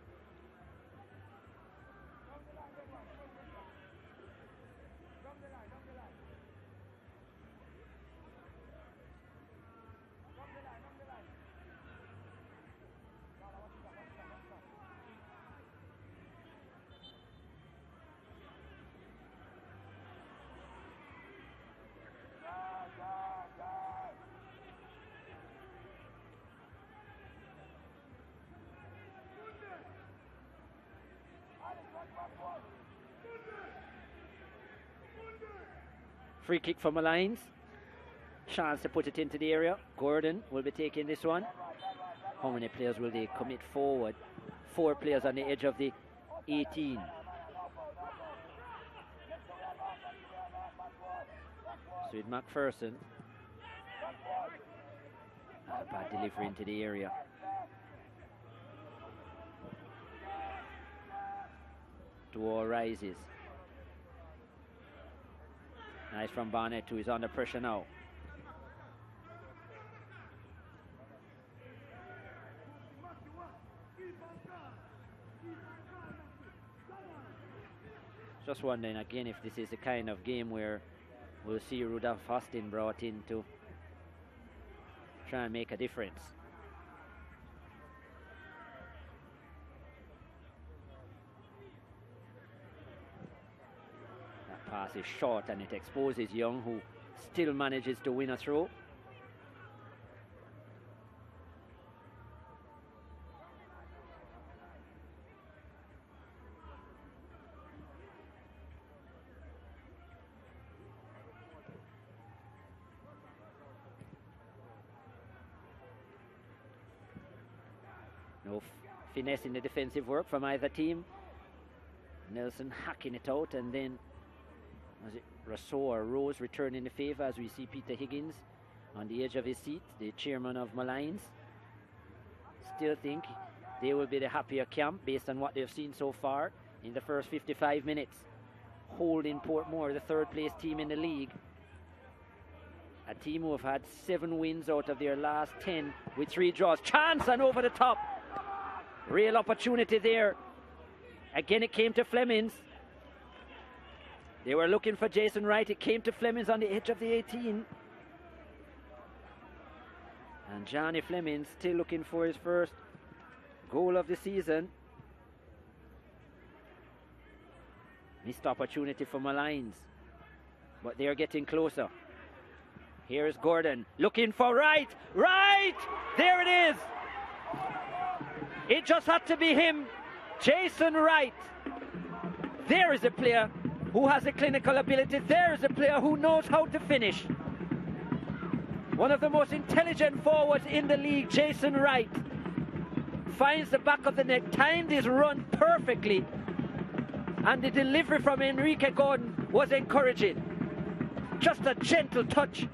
Free kick from Molynes. Chance to put it into the area. Gordon will be taking this one. How many players will they commit forward? 4 players on the edge of the 18. So with McPherson. A bad delivery into the area. Duo rises. Nice from Barnett, who is under pressure now. Just wondering again if this is the kind of game where we'll see Rudolph Austin brought in to try and make a difference. Pass is short and it exposes Young, who still manages to win a throw. No finesse in the defensive work from either team. Nelson hacking it out, and then was it Rousseau or Rose returning the favour as we see Peter Higgins on the edge of his seat, the chairman of Molynes. Still think they will be the happier camp based on what they've seen so far in the first 55 minutes. Holding Portmore, the 3rd place team in the league. A team who have had 7 wins out of their last 10 with 3 draws. Chance and over the top. Real opportunity there. Again it came to Flemings. They were looking for Jason Wright. It came to Flemings on the edge of the 18. And Johnny Flemings still looking for his first goal of the season. Missed opportunity for Molynes, but they are getting closer. Here's Gordon looking for Wright. Wright! There it is! It just had to be him, Jason Wright. There is a player who has a clinical ability. There is a player who knows how to finish. One of the most intelligent forwards in the league, Jason Wright, finds the back of the net, timed his run perfectly, and the delivery from Enrique Gordon was encouraging. Just a gentle touch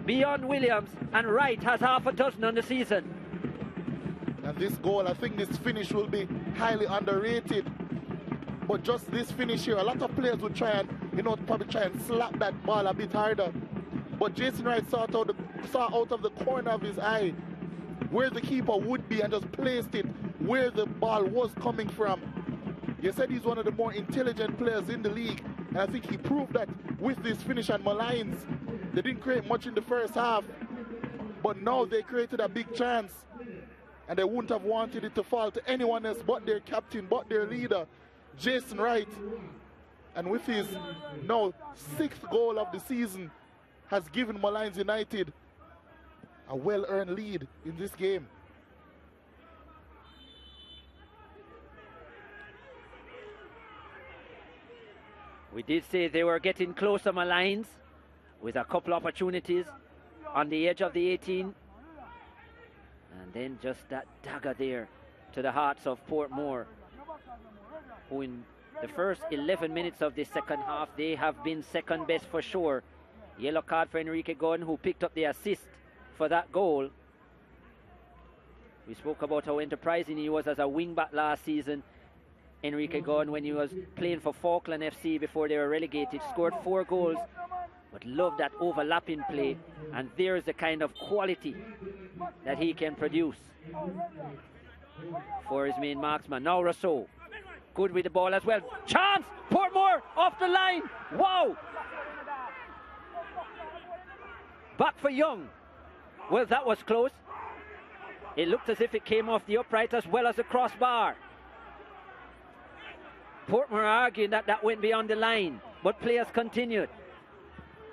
beyond Williams, and Wright has half a dozen on the season. And this goal, I think this finish will be highly underrated. But just this finish here, a lot of players would try and, probably try and slap that ball a bit harder. But Jason Wright saw out of the corner of his eye where the keeper would be and just placed it where the ball was coming from. You said he's one of the more intelligent players in the league, and I think he proved that with this finish on Molynes. They didn't create much in the first half, but now they created a big chance, and they wouldn't have wanted it to fall to anyone else but their captain, but their leader, Jason Wright. And with his now 6th goal of the season, has given Molynes United a well-earned lead in this game. We did say they were getting closer, Molynes, with a couple opportunities on the edge of the 18. And then just that dagger there to the hearts of Portmore, who in the first 11 minutes of the second half, they have been second best for sure. Yellow card for Enrique Gunn, who picked up the assist for that goal. We spoke about how enterprising he was as a wing-back last season. Enrique Gunn, when he was playing for Falkland FC before they were relegated, scored 4 goals, but loved that overlapping play, and there's the kind of quality that he can produce for his main marksman. Now Rousseau, good with the ball as well. Chance! Portmore off the line! Wow! Back for Young. Well, that was close. It looked as if it came off the upright as well as the crossbar. Portmore arguing that that went beyond the line, but players continued.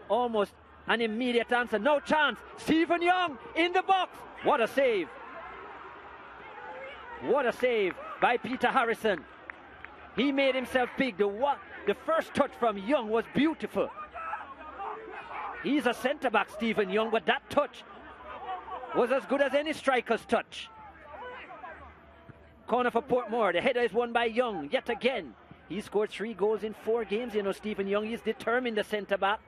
Almost an immediate answer. No chance. Stephen Young in the box. What a save. What a save by Peter Harrison. He made himself big. The first touch from Young was beautiful. He's a centre-back, Stephen Young, but that touch was as good as any striker's touch. Corner for Portmore. The header is won by Young yet again. He scored 3 goals in 4 games. You know, Stephen Young is determined, the centre-back.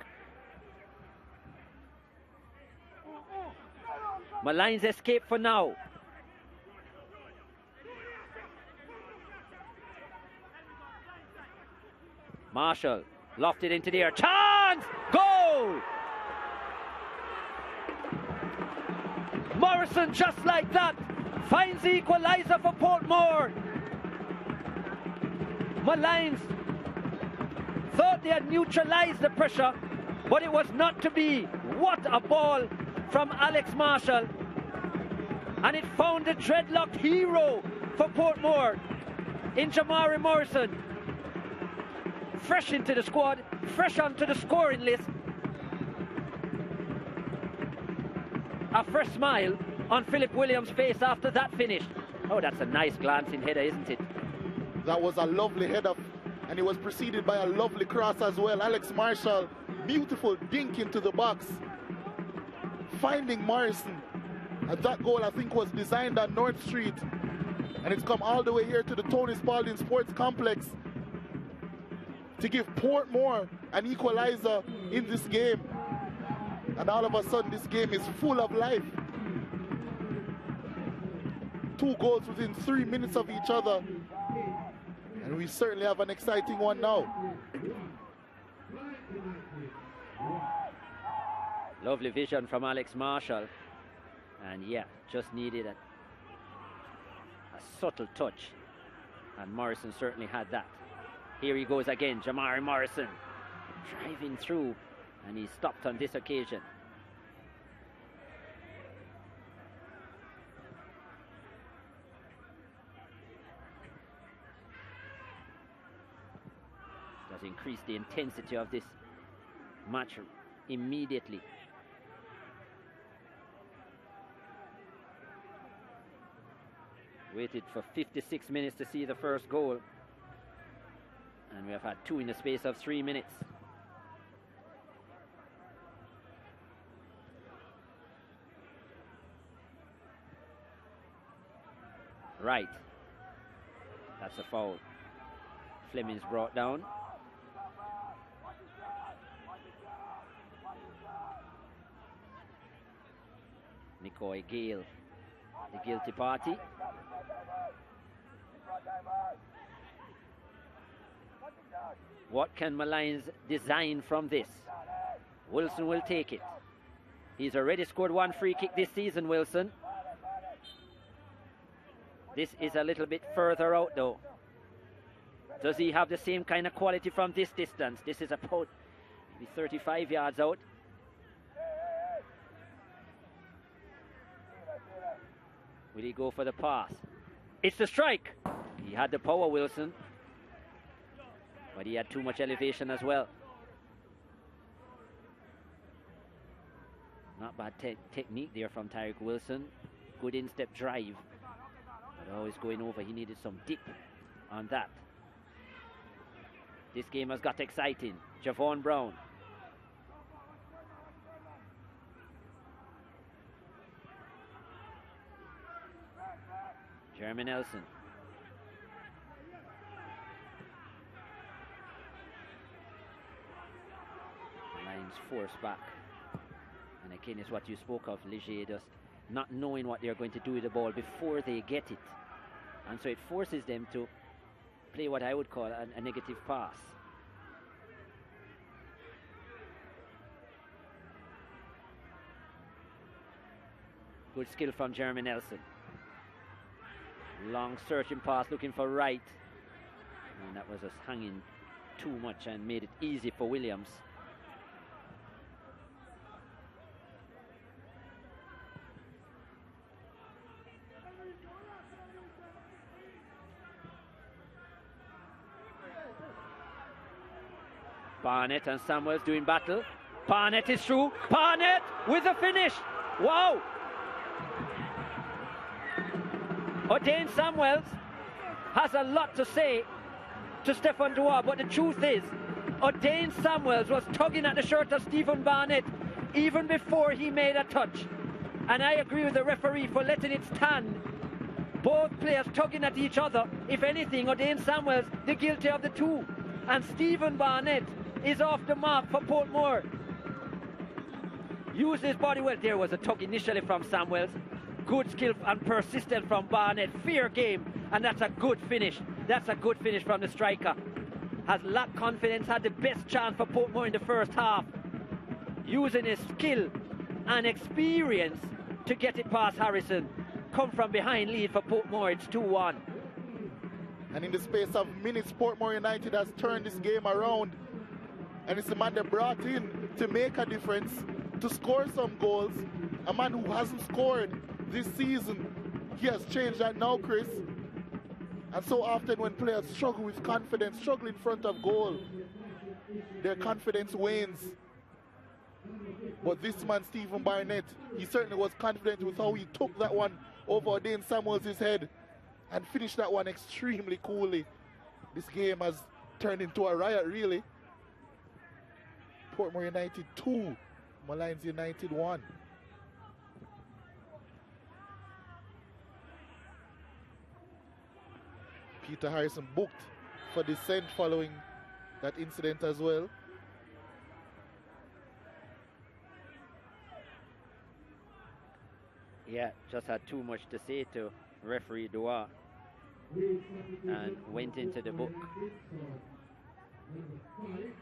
Molynes escape for now. Marshall lofted into the air. Chance! Goal! Morrison, just like that, finds the equaliser for Portmore. Molynes thought they had neutralized the pressure, but it was not to be. What a ball from Alex Marshall. And it found the dreadlocked hero for Portmore in Jamari Morrison. Fresh into the squad, fresh onto the scoring list. A fresh smile on Philip Williams' face after that finish. Oh, that's a nice glancing header, isn't it? That was a lovely header, and it was preceded by a lovely cross as well. Alex Marshall, beautiful dink into the box, finding Morrison. And that goal, I think, was designed on North Street, and it's come all the way here to the Tony Spalding Sports Complex to give Portmore an equalizer in this game. And all of a sudden, this game is full of life. 2 goals within 3 minutes of each other. And we certainly have an exciting one now. Lovely vision from Alex Marshall. And yeah, just needed a subtle touch. And Morrison certainly had that. Here he goes again, Jamari Morrison. Driving through, and he stopped on this occasion. Does increase the intensity of this match immediately. Waited for 56 minutes to see the first goal, and we have had 2 in the space of 3 minutes. Right, that's a foul. Fleming's brought down. Nicoy Gale, the guilty party. What can Molynes design from this? Wilson will take it. He's already scored 1 free kick this season, Wilson. This is a little bit further out though. Does he have the same kind of quality from this distance? This is about maybe 35 yards out. Will he go for the pass? It's the strike. He had the power, Wilson. But he had too much elevation as well. Not bad technique there from Tariq Wilson. Good in-step drive. But always going over. He needed some dip on that. This game has got exciting. Javon Brown. Jeremy Nelson. Lions force back. And again, it's what you spoke of, Ligier, just not knowing what they're going to do with the ball before they get it. And so it forces them to play what I would call a negative pass. Good skill from Jeremy Nelson. Long searching pass looking for Wright. And that was just hanging too much and made it easy for Williams. Barnett and Samuels doing battle. Barnett is through. Barnett with a finish. Wow. O'Dane Samuels has a lot to say to Stefan Dua, but the truth is, O'Dane Samuels was tugging at the shirt of Stephen Barnett even before he made a touch. And I agree with the referee for letting it stand. Both players tugging at each other. If anything, O'Dane Samuels, the guilty of the two. And Stephen Barnett is off the mark for Portmore. Used his body well. There was a tug initially from Samuels. Good skill and persistent from Barnett. Fair game. And that's a good finish. That's a good finish from the striker. Has lacked confidence. Had the best chance for Portmore in the first half. Using his skill and experience to get it past Harrison. Come from behind lead for Portmore. It's 2-1. And in the space of minutes, Portmore United has turned this game around. And it's a man they brought in to make a difference, to score some goals. A man who hasn't scored this season. He has changed that now, Chris. And so often when players struggle with confidence, struggle in front of goal, their confidence wanes. But this man, Stephen Barnett, he certainly was confident with how he took that one over Dane Samuels' head and finished that one extremely coolly. This game has turned into a riot, really. Portmore United 2, Molynes United 1. Peter Harrison booked for dissent following that incident as well. Yeah, just had too much to say to referee Dua and went into the book.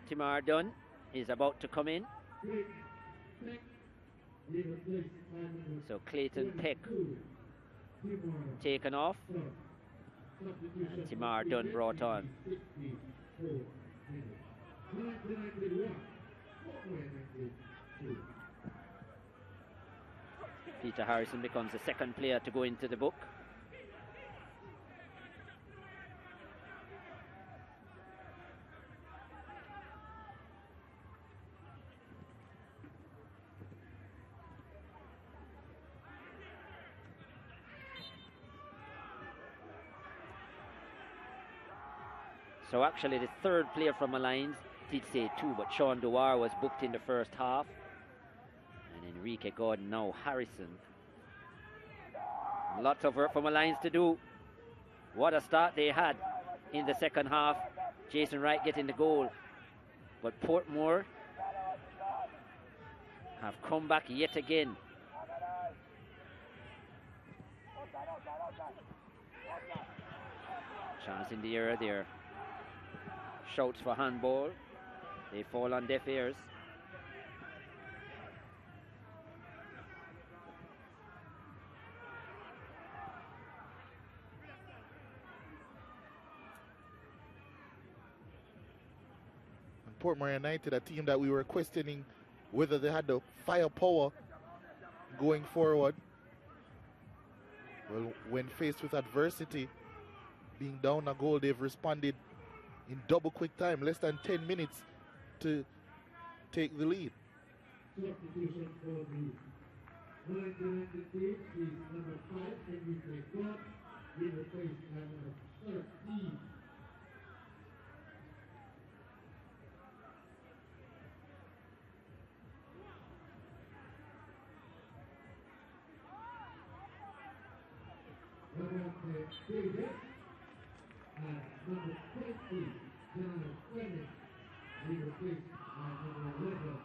Timar Dunn is about to come in. So Clayton Peck taken off and Timar Dunn brought on. Peter Harrison becomes the second player to go into the book. So actually the third player from Molynes did say 2, but Sean Dewar was booked in the first half. And Enrique Gordon, now Harrison. Lots of work for Molynes to do. What a start they had in the second half. Jason Wright getting the goal. But Portmore have come back yet again. Chance in the air there. Shouts for handball. They fall on deaf ears. Portmore United, a team that we were questioning whether they had the firepower going forward. Well, when faced with adversity, being down a goal, they've responded in double quick time, less than 10 minutes to take the lead. Substitution for the Molynes United team is number 5, Henry Clark, being replaced by number 13. Number David and number 20, John Fleming, being replaced by number 11,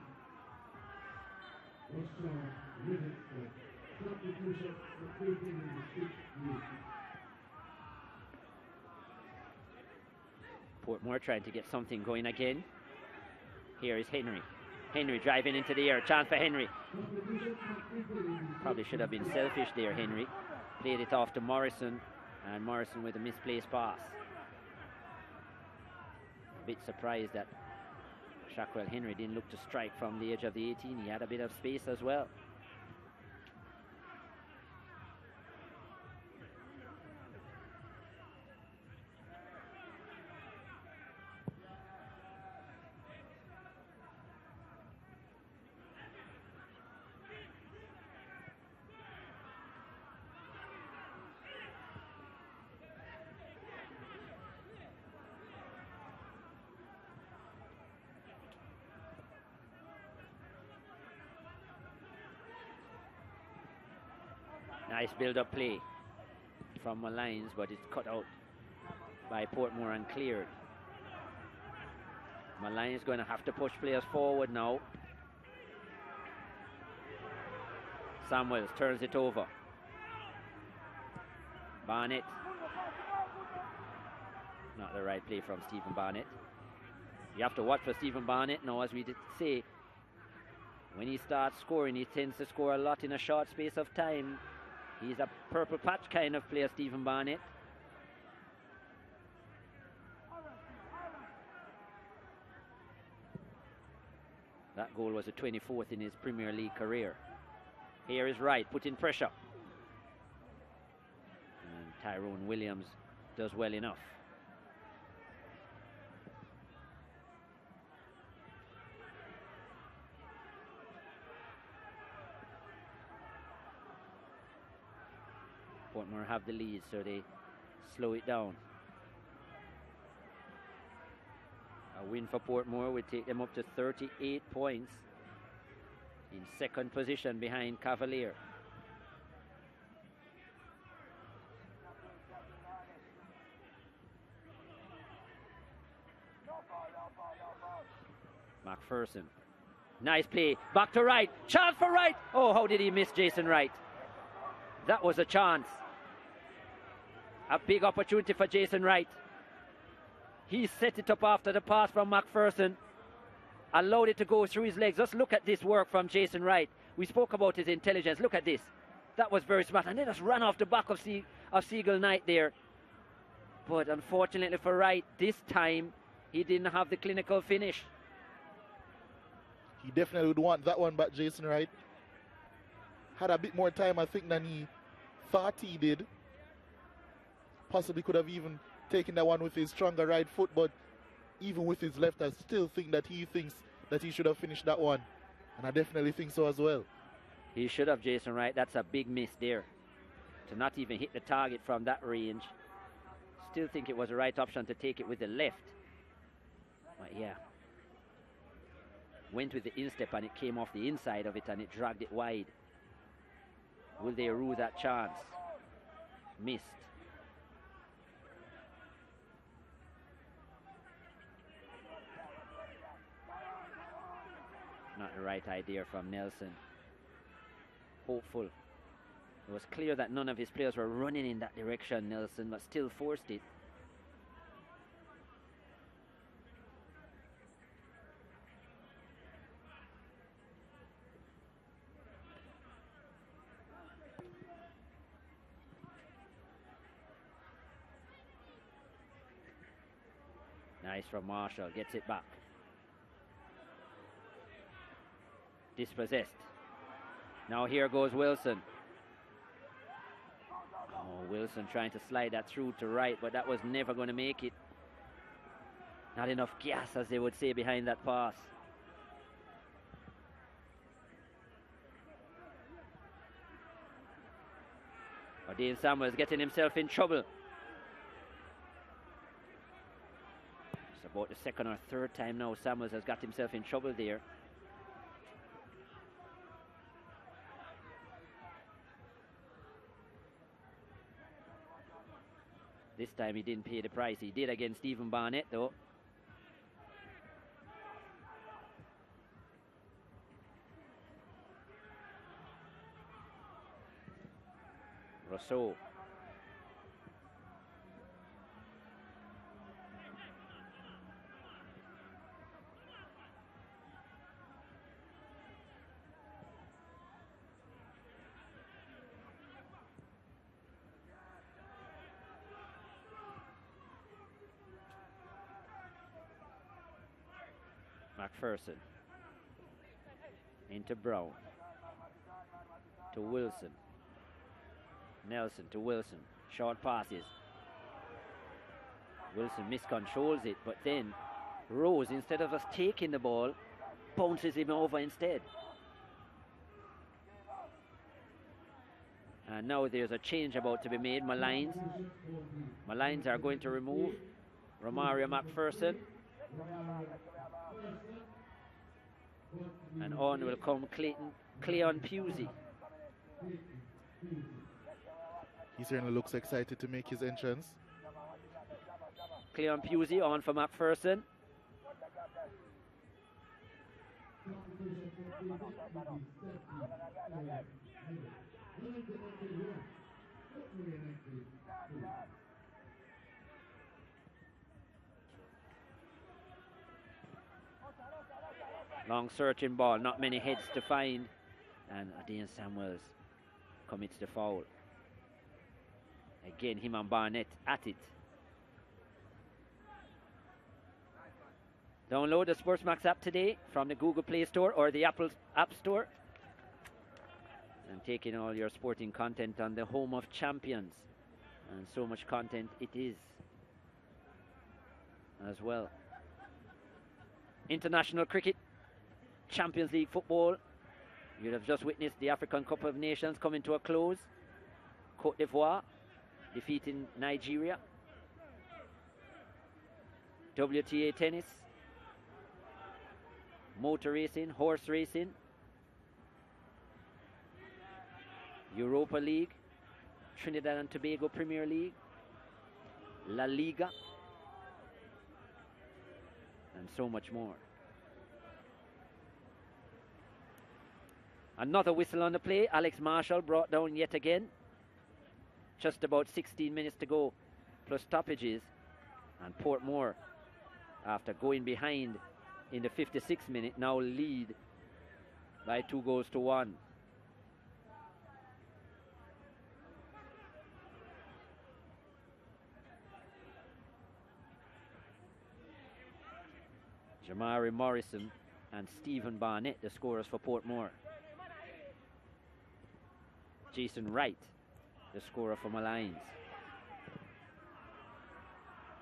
Russell Livingston. Substitution for taking in the 6th minute. Portmore trying to get something going again. Here is Henry. Henry driving into the air. Chance for Henry. Probably should have been selfish there, Henry. Played it off to Morrison, and Morrison with a misplaced pass. A bit surprised that Shackwell Henry didn't look to strike from the edge of the 18. He had a bit of space as well. Nice build-up play from Molynes, but it's cut out by Portmore and cleared. Molynes going to have to push players forward now. Samuels turns it over. Barnett. Not the right play from Stephen Barnett. You have to watch for Stephen Barnett now, as we did say. When he starts scoring, he tends to score a lot in a short space of time. He's a purple patch kind of player, Stephen Barnett. That goal was the 24th in his Premier League career. Here is Wright putting pressure. And Tyrone Williams does well enough. Portmore have the lead, so they slow it down. A win for Portmore would take them up to 38 points, in second position behind Cavalier. McPherson. Nice play. Back to Wright. Chance for Wright. Oh, how did he miss Jason Wright? That was a chance. A big opportunity for Jason Wright. He set it up after the pass from McPherson. Allowed it to go through his legs. Just look at this work from Jason Wright. We spoke about his intelligence. Look at this. That was very smart. And they just ran off the back of Seagull Knight there. But unfortunately for Wright, this time he didn't have the clinical finish. He definitely would want that one back, Jason Wright. Had a bit more time, I think, than he thought he did. Possibly could have even taken that one with his stronger right foot, but even with his left, I still think that he thinks that he should have finished that one. And I definitely think so as well. He should have, Jason Wright. That's a big miss there. To not even hit the target from that range. Still think it was the right option to take it with the left. But yeah. Went with the instep and it came off the inside of it and it dragged it wide. Will they rue that chance? Missed. Not the right idea from Nelson. Hopeful. It was clear that none of his players were running in that direction, Nelson, but still forced it. Nice from Marshall, gets it back. Dispossessed. Now here goes Wilson. Oh, Wilson trying to slide that through to right, but that was never going to make it. Not enough gas, as they would say, behind that pass. Dean Samuels getting himself in trouble. It's about the second or third time now Samuels has got himself in trouble there. This time he didn't pay the price. He did against Stephen Barnett though. Rousseau. McPherson. Into Brown. To Wilson. Nelson to Wilson. Short passes. Wilson miscontrols it, but then Rose, instead of us taking the ball, bounces him over instead. And now there's a change about to be made. Molynes are going to remove Romario McPherson. And on will come Cleon Pusey. He certainly looks excited to make his entrance. Cleon Pusey on for McPherson. Long searching ball, not many heads to find. And Dean Samuels commits the foul. Again, him and Barnett at it. Download the SportsMax app today from the Google Play Store or the Apple App Store. And take in all your sporting content on the home of champions. And so much content it is as well. International cricket, Champions League football. You'd have just witnessed the African Cup of Nations coming to a close. Cote d'Ivoire defeating Nigeria. WTA tennis, motor racing, horse racing, Europa League, Trinidad and Tobago Premier League, La Liga, and so much more. Another whistle on the play. Alex Marshall brought down yet again. Just about 16 minutes to go, plus stoppages. And Portmore, after going behind in the 56th minute, now lead by 2-1. Jamari Morrison and Stephen Barnett, the scorers for Portmore. Jason Wright, the scorer for Molynes.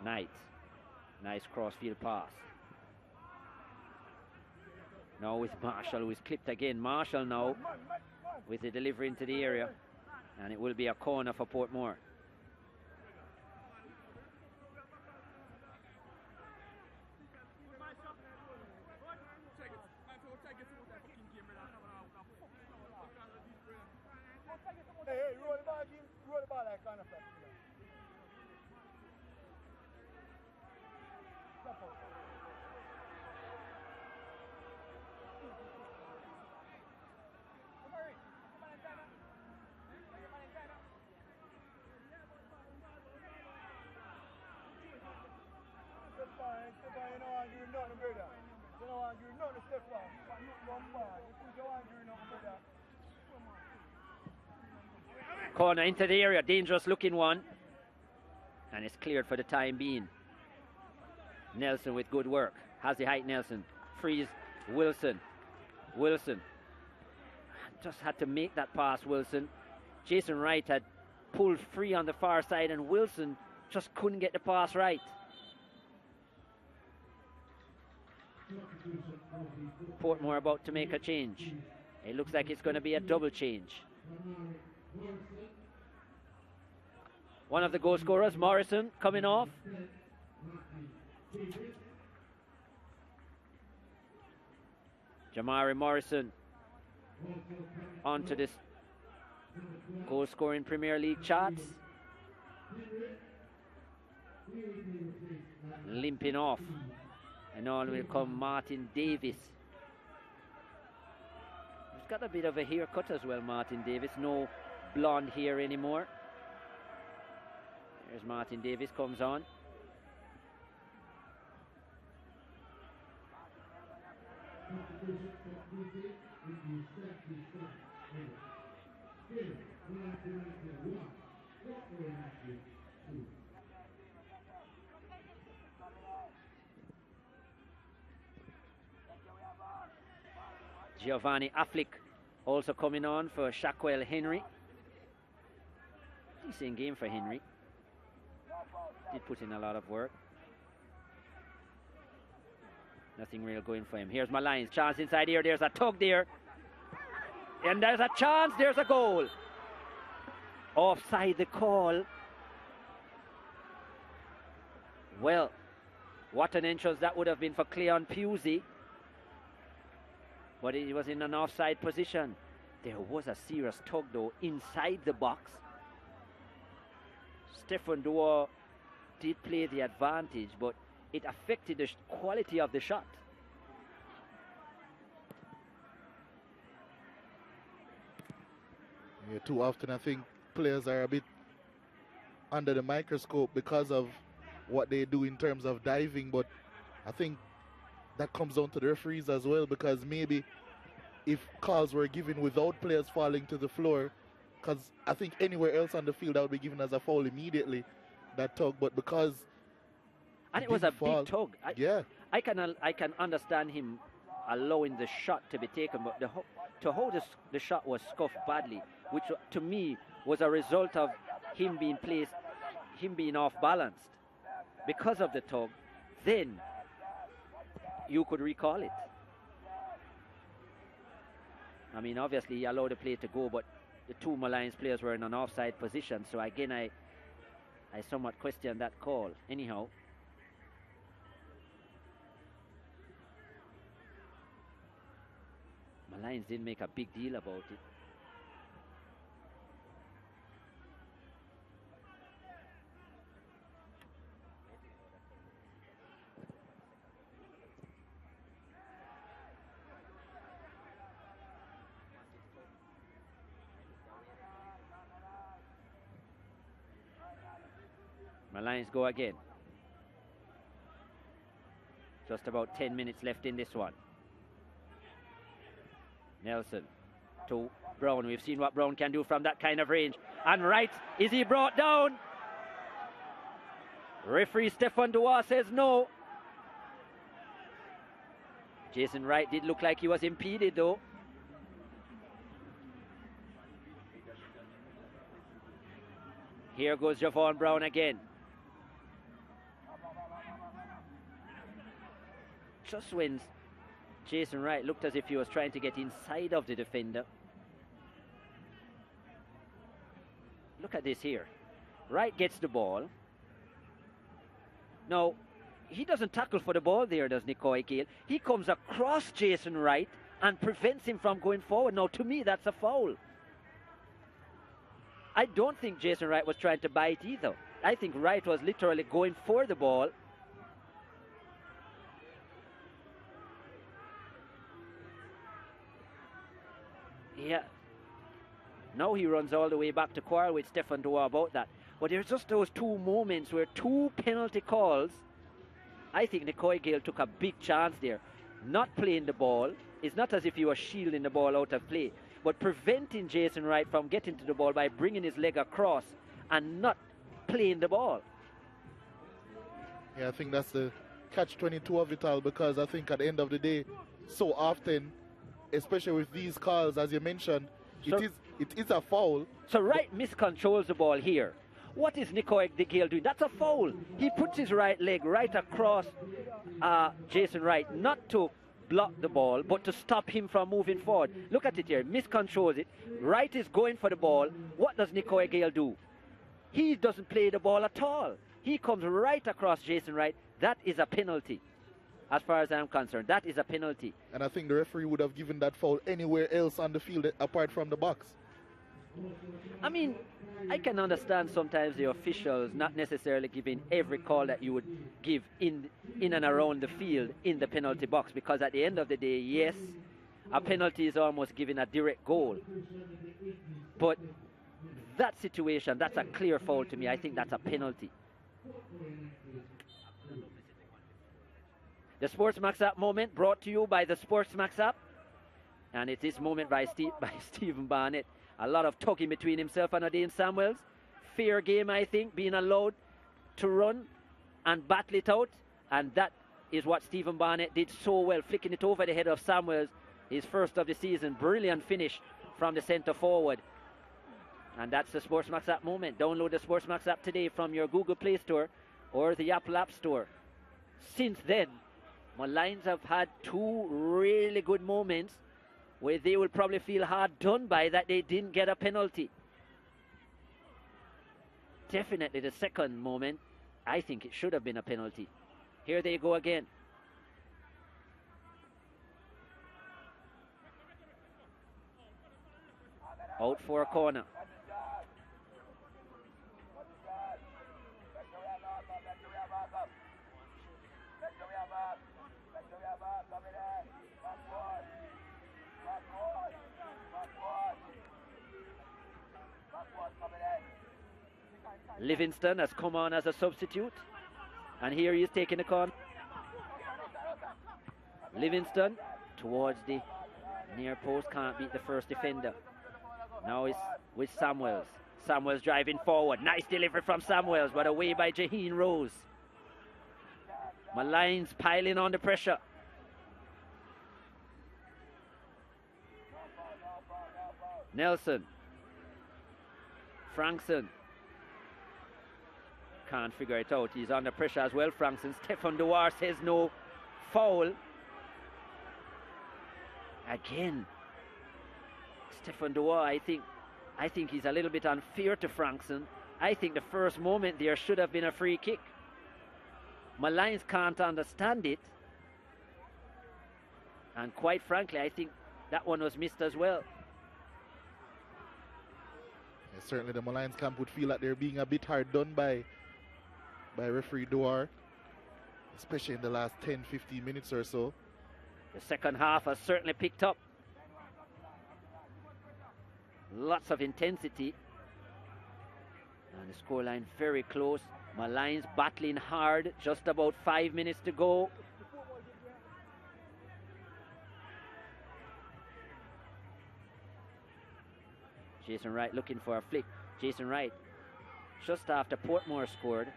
Knight, nice crossfield pass. Now with Marshall, who is clipped again. Marshall now with the delivery into the area, and it will be a corner for Portmore. Corner into the area, dangerous looking one, and it's cleared for the time being. Nelson with good work. Has the height, Nelson. Frees Wilson. Wilson. Just had to make that pass, Wilson. Jason Wright had pulled free on the far side and Wilson just couldn't get the pass right. Portmore about to make a change. It looks like it's going to be a double change. One of the goal scorers, Morrison, coming off. Jamari Morrison onto this goal scoring Premier League charts. Limping off. And on will come Martin Davis. He's got a bit of a haircut as well, Martin Davis. No blonde hair anymore. There's Martin Davis comes on. Giovanni Affleck also coming on for Shaquille Henry. Decent game for Henry. Did put in a lot of work. Nothing real going for him. Here's Molynes. Chance inside here. There's a tug there. And there's a chance. There's a goal. Offside the call. Well, what an entrance that would have been for Cleon Pusey. But he was in an offside position. There was a serious tug though inside the box. Stefan Duo did play the advantage, but it affected the quality of the shot. Yeah, too often I think players are a bit under the microscope because of what they do in terms of diving, but I think that comes down to the referees as well, because maybe if calls were given without players falling to the floor, because I think anywhere else on the field that would be given as a foul immediately, that tug, but because and it was a big tug. I can understand him allowing the shot to be taken, but to hold the shot was scuffed badly, which to me was a result of him being off balanced because of the tug. Then you could recall it. I mean, obviously he allowed the play to go, but the two Molynes players were in an offside position. So again, I somewhat question that call. Anyhow, Molynes didn't make a big deal about it. Molynes go again. Just about 10 minutes left in this one. Nelson to Brown. We've seen what Brown can do from that kind of range. And Wright, is he brought down? Referee Stefan Duar says no. Jason Wright did look like he was impeded though. Here goes Javon Brown again. Just when Jason Wright looked as if he was trying to get inside of the defender. Look at this here. Wright gets the ball. Now, he doesn't tackle for the ball there, does Nicoy Gale. He comes across Jason Wright and prevents him from going forward. Now, to me, that's a foul. I don't think Jason Wright was trying to bite either. I think Wright was literally going for the ball. Yeah. Now he runs all the way back to quarrel with Stefan Duar about that. But there's just those two moments where two penalty calls. I think Nicoy Gale took a big chance there. Not playing the ball. It's not as if he was shielding the ball out of play, but preventing Jason Wright from getting to the ball by bringing his leg across and not playing the ball. Yeah, I think that's the catch-22 of it all, because I think at the end of the day, so often, especially with these calls, as you mentioned, it is a foul. So Wright miscontrols the ball here. What is Nico De Gale doing? That's a foul. He puts his right leg right across Jason Wright, not to block the ball, but to stop him from moving forward. Look at it here. Miscontrols it. Wright is going for the ball. What does Nico De Gale do? He doesn't play the ball at all. He comes right across Jason Wright. That is a penalty. As far as I'm concerned, that is a penalty. And I think the referee would have given that foul anywhere else on the field apart from the box. I mean, I can understand sometimes the officials not necessarily giving every call that you would give in and around the field in the penalty box, because at the end of the day, yes, a penalty is almost giving a direct goal. But that situation, that's a clear foul to me. I think that's a penalty. The SportsMax app moment brought to you by the SportsMax app. And it is moment by Stephen Barnett. A lot of tugging between himself and Adane Samuels. Fair game, I think, being allowed to run and battle it out. And that is what Stephen Barnett did so well, flicking it over the head of Samuels. His first of the season. Brilliant finish from the centre forward. And that's the SportsMax app moment. Download the SportsMax app today from your Google Play Store or the Apple App Store. Since then, Molynes have had two really good moments where they will probably feel hard done by that they didn't get a penalty. Definitely the second moment, I think it should have been a penalty. Here they go again. Out for a corner. Livingston has come on as a substitute, and here he is taking the corner. Livingston towards the near post, can't beat the first defender. Now it's with Samuels. Samuels driving forward. Nice delivery from Samuels, but away by Jaheen Rose. Molynes piling on the pressure. Nelson. Frankson. Can't figure it out. He's under pressure as well. Frankson. Stefan Dewar says no foul. Again. Stefan Dewar, I think he's a little bit unfair to Frankson. I think the first moment there should have been a free kick. Molynes can't understand it. And quite frankly, I think that one was missed as well. Yeah, certainly the Molynes camp would feel like they're being a bit hard done by referee Dewar, especially in the last 10-15 minutes or so. The second half has certainly picked up. Lots of intensity. And the scoreline very close. Molynes battling hard. Just about 5 minutes to go. Jason Wright looking for a flick. Jason Wright, just after Portmore scored,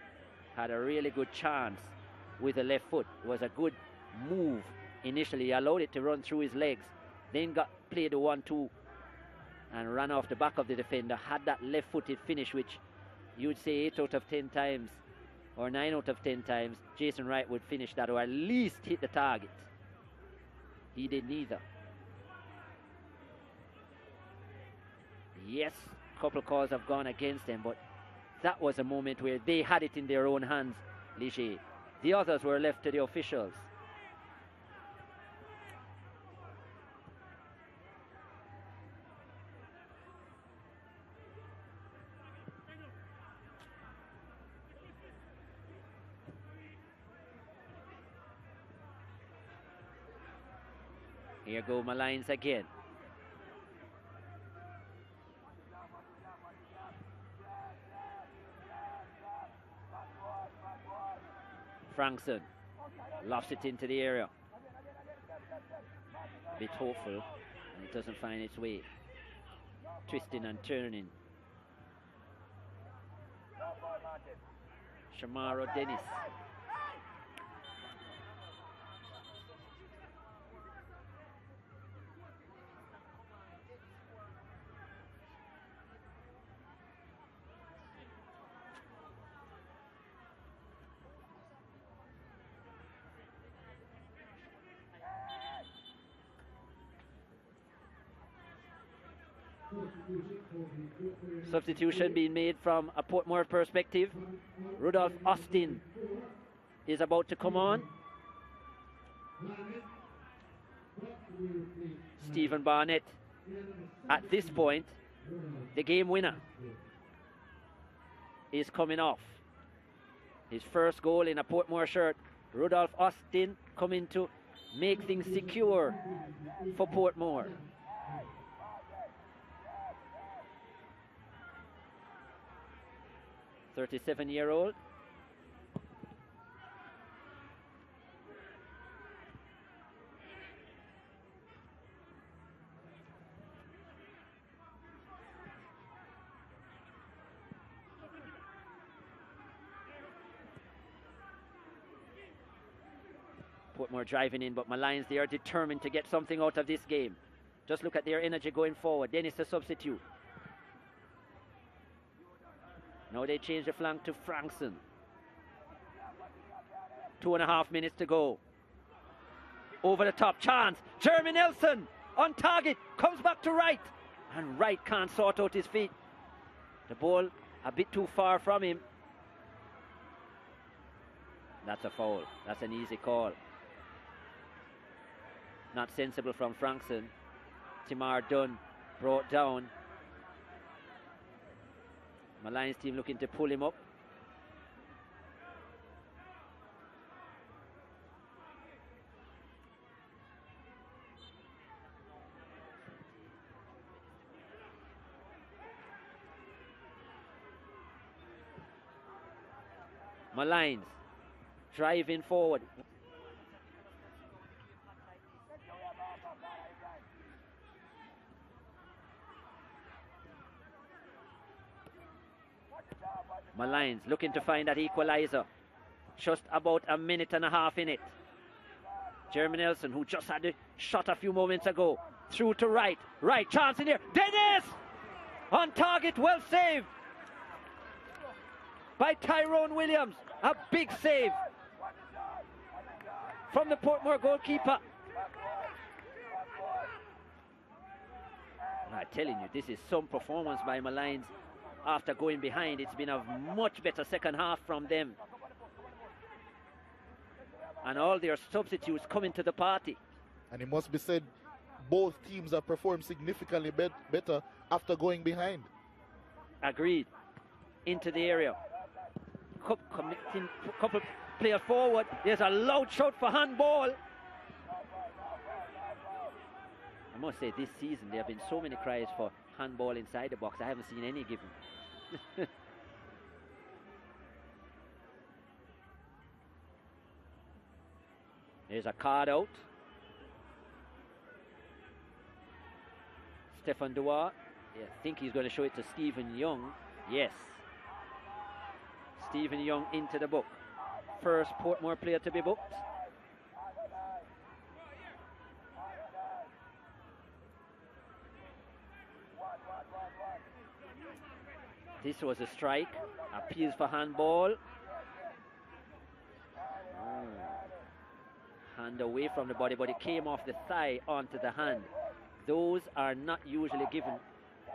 had a really good chance with the left foot. It was a good move initially. He allowed it to run through his legs. Then played the 1-2 and ran off the back of the defender. Had that left-footed finish, which you would say 8 out of 10 times or 9 out of 10 times Jason Wright would finish that, or at least hit the target. He did neither. Yes, a couple calls have gone against them, but that was a moment where they had it in their own hands, Ligier. The others were left to the officials. Here go Molynes again. Frankson lofts it into the area. A bit hopeful, and it doesn't find its way. Twisting and turning. Shamaro Dennis. Substitution being made from a Portmore perspective. Rudolph Austin is about to come on. Stephen Barnett, at this point, the game winner, is coming off. His first goal in a Portmore shirt. Rudolph Austin coming to make things secure for Portmore. "37-year-old. Portmore driving in, but Molynes, they are determined to get something out of this game. Just look at their energy going forward. Dennis the substitute. Now they change the flank to Frankson. 2.5 minutes to go. Over the top, chance. Jeremy Nelson on target, comes back to Wright, and Wright can't sort out his feet. The ball a bit too far from him. That's a foul. That's an easy call. Not sensible from Frankson. Timar Dunn brought down. Molynes team looking to pull him up. Molynes driving forward. Molynes looking to find that equalizer. Just about 1.5 minutes in it. Jeremy Nelson, who just had the shot a few moments ago, through to Wright. Wright, chance in here. Dennis! On target, well saved by Tyrone Williams. A big save from the Portmore goalkeeper. I'm telling you, this is some performance by Molynes. After going behind, it's been a much better second half from them. And all their substitutes coming to the party. And it must be said, both teams have performed significantly better after going behind. Agreed. Into the area. Couple players forward. There's a loud shout for handball. I must say, this season there have been so many cries for handball inside the box. I haven't seen any given. There's a card out. Stefan Duar. Yeah, I think he's going to show it to Stephen Young. Yes. Stephen Young into the book. First Portmore player to be booked. This was a strike. Appeals for handball. Hand away from the body, but it came off the thigh onto the hand. Those are not usually given.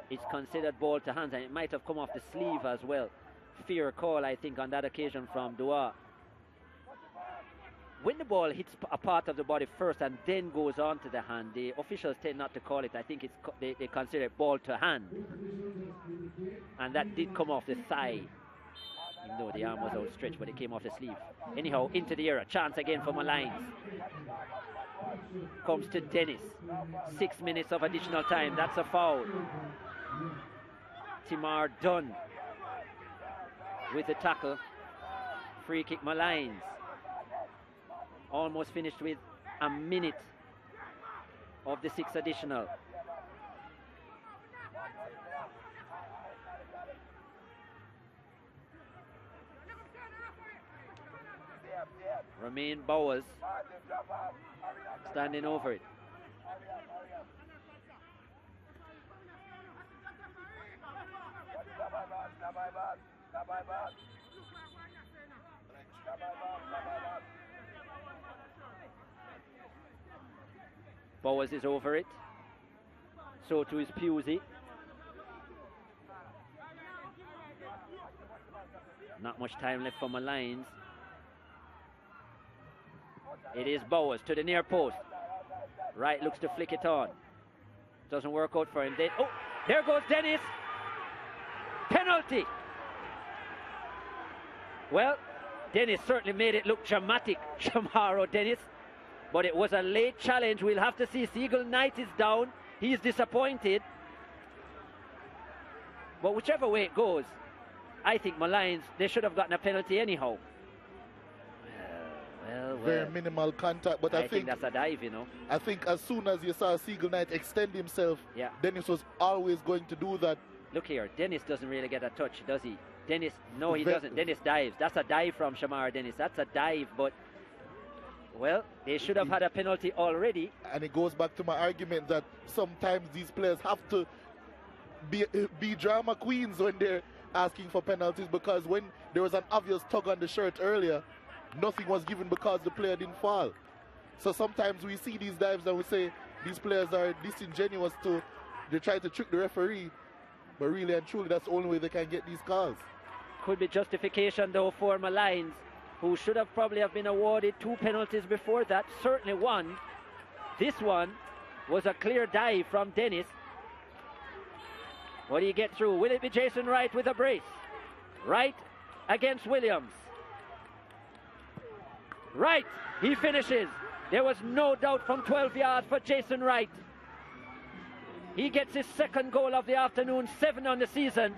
It's considered ball to hands, and it might have come off the sleeve as well. Fair call, I think, on that occasion from Duar. When the ball hits a part of the body first and then goes on to the hand, the officials tend not to call it. I think it's they consider it ball to hand. And that did come off the thigh, even though the arm was outstretched, but it came off the sleeve. Anyhow, into the area. Chance again for Molynes. Comes to Dennis. 6 minutes of additional time. That's a foul. Timar Dunn with the tackle. Free kick Molynes. Almost finished with 1 minute of the 6 additional. Romain Bowers standing over it. Bowers is over it. So too is Pusey. Not much time left for Molynes. It is Bowers to the near post. Wright looks to flick it on. Doesn't work out for him. Oh, there goes Dennis. Penalty. Well, Dennis certainly made it look dramatic, Shamaro Dennis. But it was a late challenge. We'll have to see. Seagull Knight is down. He's disappointed. But whichever way it goes, I think Molynes, they should have gotten a penalty anyhow. Well. Very minimal contact, but I think that's a dive, you know. I think as soon as you saw Seagull Knight extend himself, yeah, Dennis was always going to do that. Look here, Dennis doesn't really get a touch, does he? Dennis, no, he doesn't. Dennis dives. That's a dive from Shamar Dennis. That's a dive, but, well, they should have had a penalty already. And it goes back to my argument that sometimes these players have to be drama queens when they're asking for penalties, because when there was an obvious tug on the shirt earlier, nothing was given because the player didn't fall. So sometimes we see these dives and we say these players are disingenuous they try to trick the referee, but really and truly that's the only way they can get these calls. Could be justification though for Molynes, who should have probably have been awarded 2 penalties before that, certainly one. This one was a clear dive from Dennis. What do you get through? Will it be Jason Wright with a brace? Wright against Williams. Wright, he finishes. There was no doubt from 12 yards for Jason Wright. He gets his second goal of the afternoon, 7 on the season.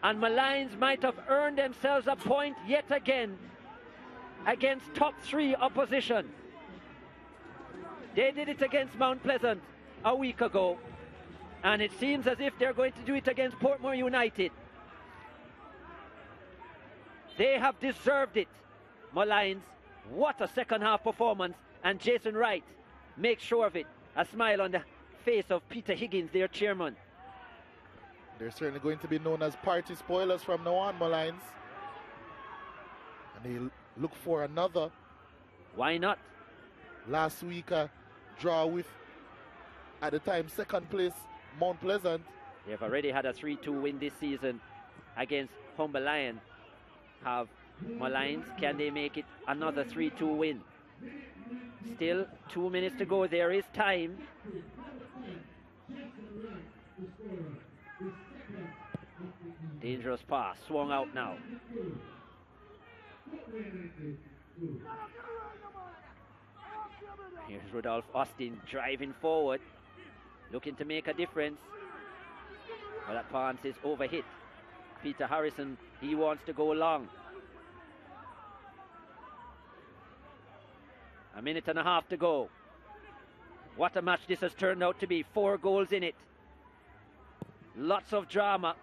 And Molynes might have earned themselves a point yet again against top 3 opposition. They did it against Mount Pleasant a week ago, and it seems as if they're going to do it against Portmore United. They have deserved it, Molynes. What a second half performance, and Jason Wright makes sure of it. A smile on the face of Peter Higgins, their chairman. They're certainly going to be known as party spoilers from now on, Molynes. And they look for another. Why not? Last week, a draw with, at the time, second place Mount Pleasant. They've already had a 3-2 win this season against Humber Lion. Have Molynes, can they make it another 3-2 win? Still 2 minutes to go. There is time. Dangerous pass, swung out now. Here's Rudolph Austin driving forward, looking to make a difference. Well, that pass is overhit. Peter Harrison, he wants to go long. A minute and a half to go. What a match this has turned out to be. 4 goals in it. Lots of drama.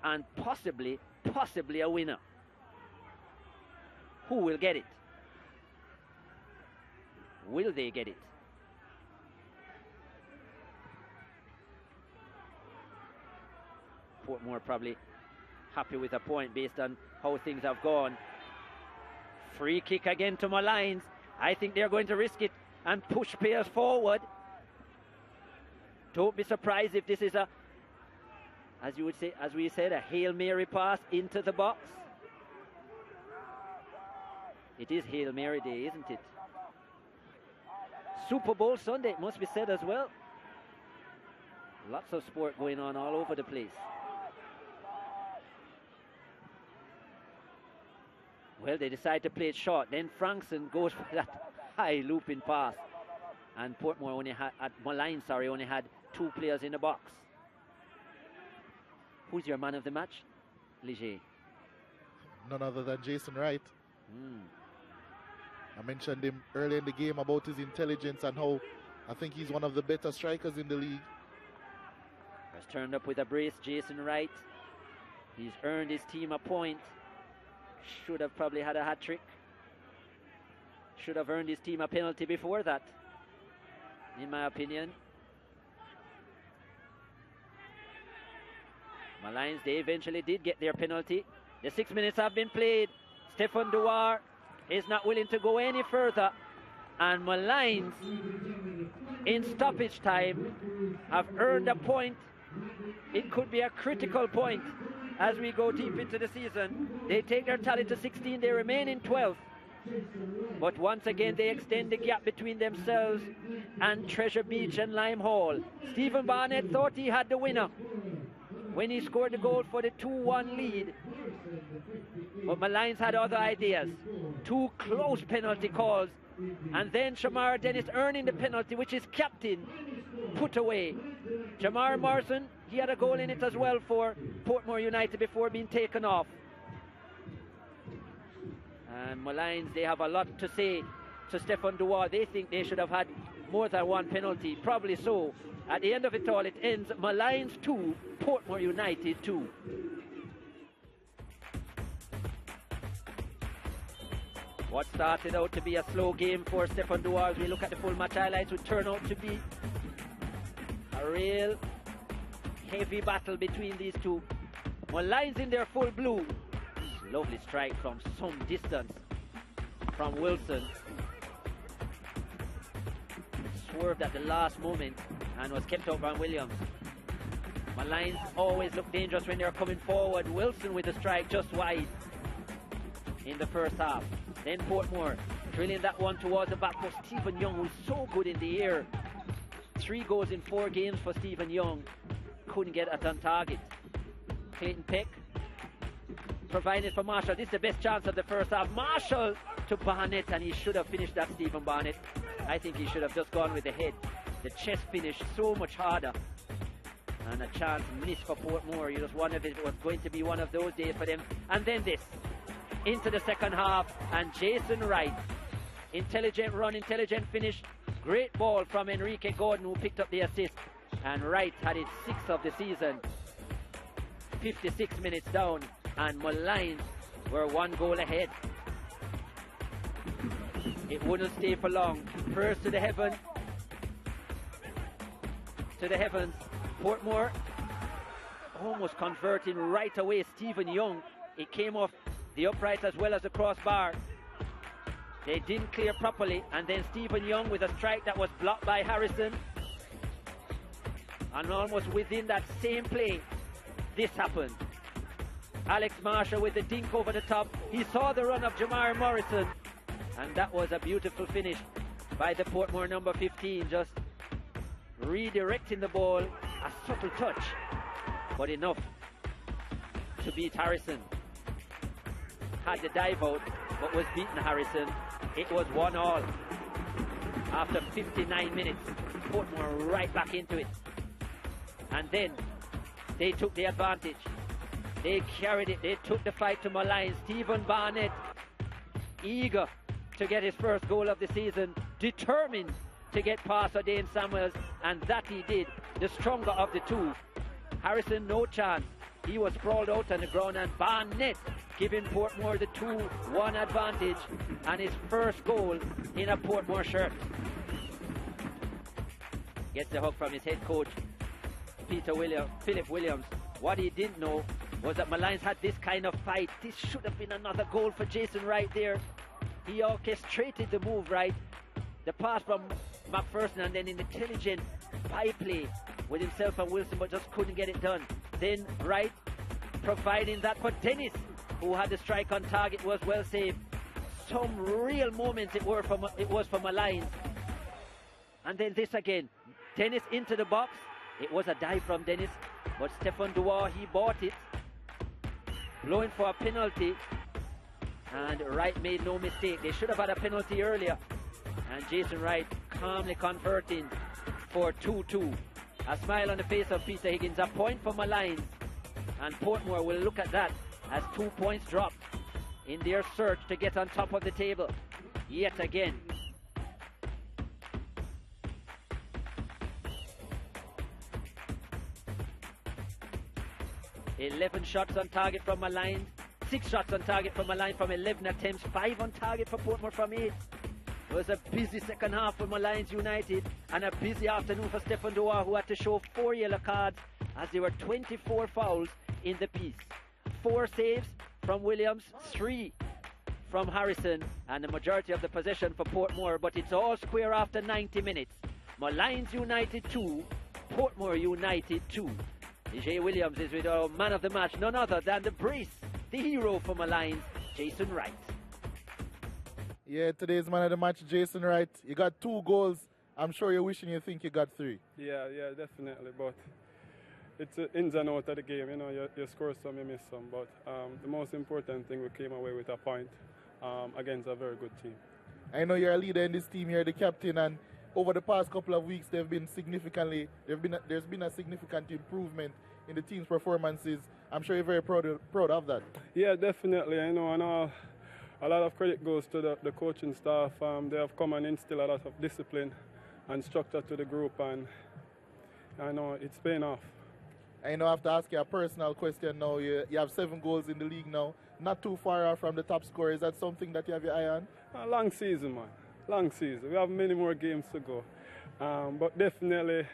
And possibly a winner. Who will get it? Will they get it? Portmore probably happy with a point based on how things have gone. Free kick again to Molynes. I think they're going to risk it and push players forward. Don't be surprised if this is a, as you would say, as we said, a Hail Mary pass into the box. It is Hail Mary Day, isn't it? Super Bowl Sunday, it must be said as well. Lots of sport going on all over the place. Well, they decide to play it short. Then Frankson goes for that high looping pass. And Portmore only had, Molynes, only had 2 players in the box. Who's your man of the match? Ligier. None other than Jason Wright. I mentioned him earlier in the game about his intelligence and how I think he's one of the better strikers in the league. Has turned up with a brace, Jason Wright. He's earned his team a point. Should have probably had a hat-trick. Should have earned his team a penalty before that, in my opinion. Molynes, they eventually did get their penalty. The 6 minutes have been played. Stefan Duar is not willing to go any further. And Molynes, in stoppage time, have earned a point. It could be a critical point as we go deep into the season. They take their tally to 16. They remain in 12th. But once again, they extend the gap between themselves and Treasure Beach and Lime Hall. Stephen Barnett thought he had the winner when he scored the goal for the 2-1 lead. But Molynes had other ideas. 2 close penalty calls. And then Shamar Dennis earning the penalty, which his captain put away. Jamar Morrison, he had a goal in it as well for Portmore United before being taken off. And Molynes, they have a lot to say to Stefan Duar. They think they should have had more than 1 penalty. Probably so. At the end of it all, it ends Molynes 2, Portmore United 2. What started out to be a slow game for Stefan Duar, as we look at the full match highlights, would turn out to be a real heavy battle between these two. Molynes in their full blue. Lovely strike from some distance from Wilson. Swerved at the last moment and was kept out by Williams. Molynes always look dangerous when they're coming forward. Wilson with the strike just wide in the first half. Then Portmore drilling that one towards the back post. Stephen Young, who's so good in the air. 3 goals in 4 games for Stephen Young. Couldn't get it on target. Clayton Peck provided for Marshall. This is the best chance of the first half. Marshall to Barnett, and he should have finished that, Stephen Barnett. I think he should have just gone with the head. The chest finish so much harder. And a chance missed for Portmore. You just wonder if it was going to be one of those days for them. And then this. Into the second half, and Jason Wright. Intelligent run, intelligent finish. Great ball from Enrique Gordon, who picked up the assist. And Wright had his 6th of the season. 56 minutes down, and Molynes were 1 goal ahead. It wouldn't stay for long. First to the heavens. Portmore almost converting right away. Stephen Young, it came off the upright as well as the crossbar. They didn't clear properly, and then Stephen Young with a strike that was blocked by Harrison. And almost within that same play, this happened. Alex Marshall with the dink over the top. He saw the run of Jamar Morrison, and that was a beautiful finish by the Portmore number 15, just redirecting the ball. A subtle touch, but enough to beat Harrison. Had the dive out, but was beaten Harrison. It was 1-1 after 59 minutes. Portmore right back into it. And then they took the advantage. They carried it. They took the fight to Molynes. Stephen Barnett, eager to get his first goal of the season, determined to get past O'Dane Samuels, and that he did. The stronger of the two. Harrison, no chance. He was sprawled out on the ground, and Barnett giving Portmore the 2-1 advantage and his first goal in a Portmore shirt. Gets the hug from his head coach, Philip Williams. What he didn't know was that Molynes had this kind of fight. This should have been another goal for Jason Wright there. He orchestrated the move right. The pass from McPherson, and then an intelligent byplay with himself and Wilson, but just couldn't get it done. Then Wright providing that for Dennis, who had the strike on target, was well saved. Some real moments it was for Molynes. And then this again. Dennis into the box. It was a dive from Dennis, but Stefan Duar, he bought it. Blowing for a penalty. And Wright made no mistake. They should have had a penalty earlier. And Jason Wright calmly converting for 2-2. A smile on the face of Peter Higgins. A point for Molynes. And Portmore will look at that as 2 points dropped in their search to get on top of the table yet again. "11 shots on target from Molynes, 6 shots on target from Molynes from 11 attempts, 5 on target for Portmore from 8. It was a busy second half for Molynes United, and a busy afternoon for Stefan Duar, who had to show 4 yellow cards as there were 24 fouls in the piece. 4 saves from Williams, 3 from Harrison, and the majority of the possession for Portmore, but it's all square after 90 minutes. Molynes United 2, Portmore United 2. DJ Williams is with our man of the match, none other than the brace, the hero for Molynes, Jason Wright. Yeah, today's man of the match, Jason Wright. You got 2 goals. I'm sure you're wishing you think you got 3. Yeah, definitely. But it's ins and out of the game. You know, you score some, you miss some. But the most important thing, we came away with a point against a very good team. I know you're a leader in this team. You're the captain, and over the past couple of weeks, there's been a significant improvement in the team's performances. I'm sure you're very proud of that. Yeah, definitely. I know, and a lot of credit goes to the coaching staff. They have come and instilled a lot of discipline and structure to the group, and I know it's paying off. I know I have to ask you a personal question now. You have 7 goals in the league now, not too far off from the top scorer. Is that something that you have your eye on? A long season, man. Long season. We have many more games to go. But definitely,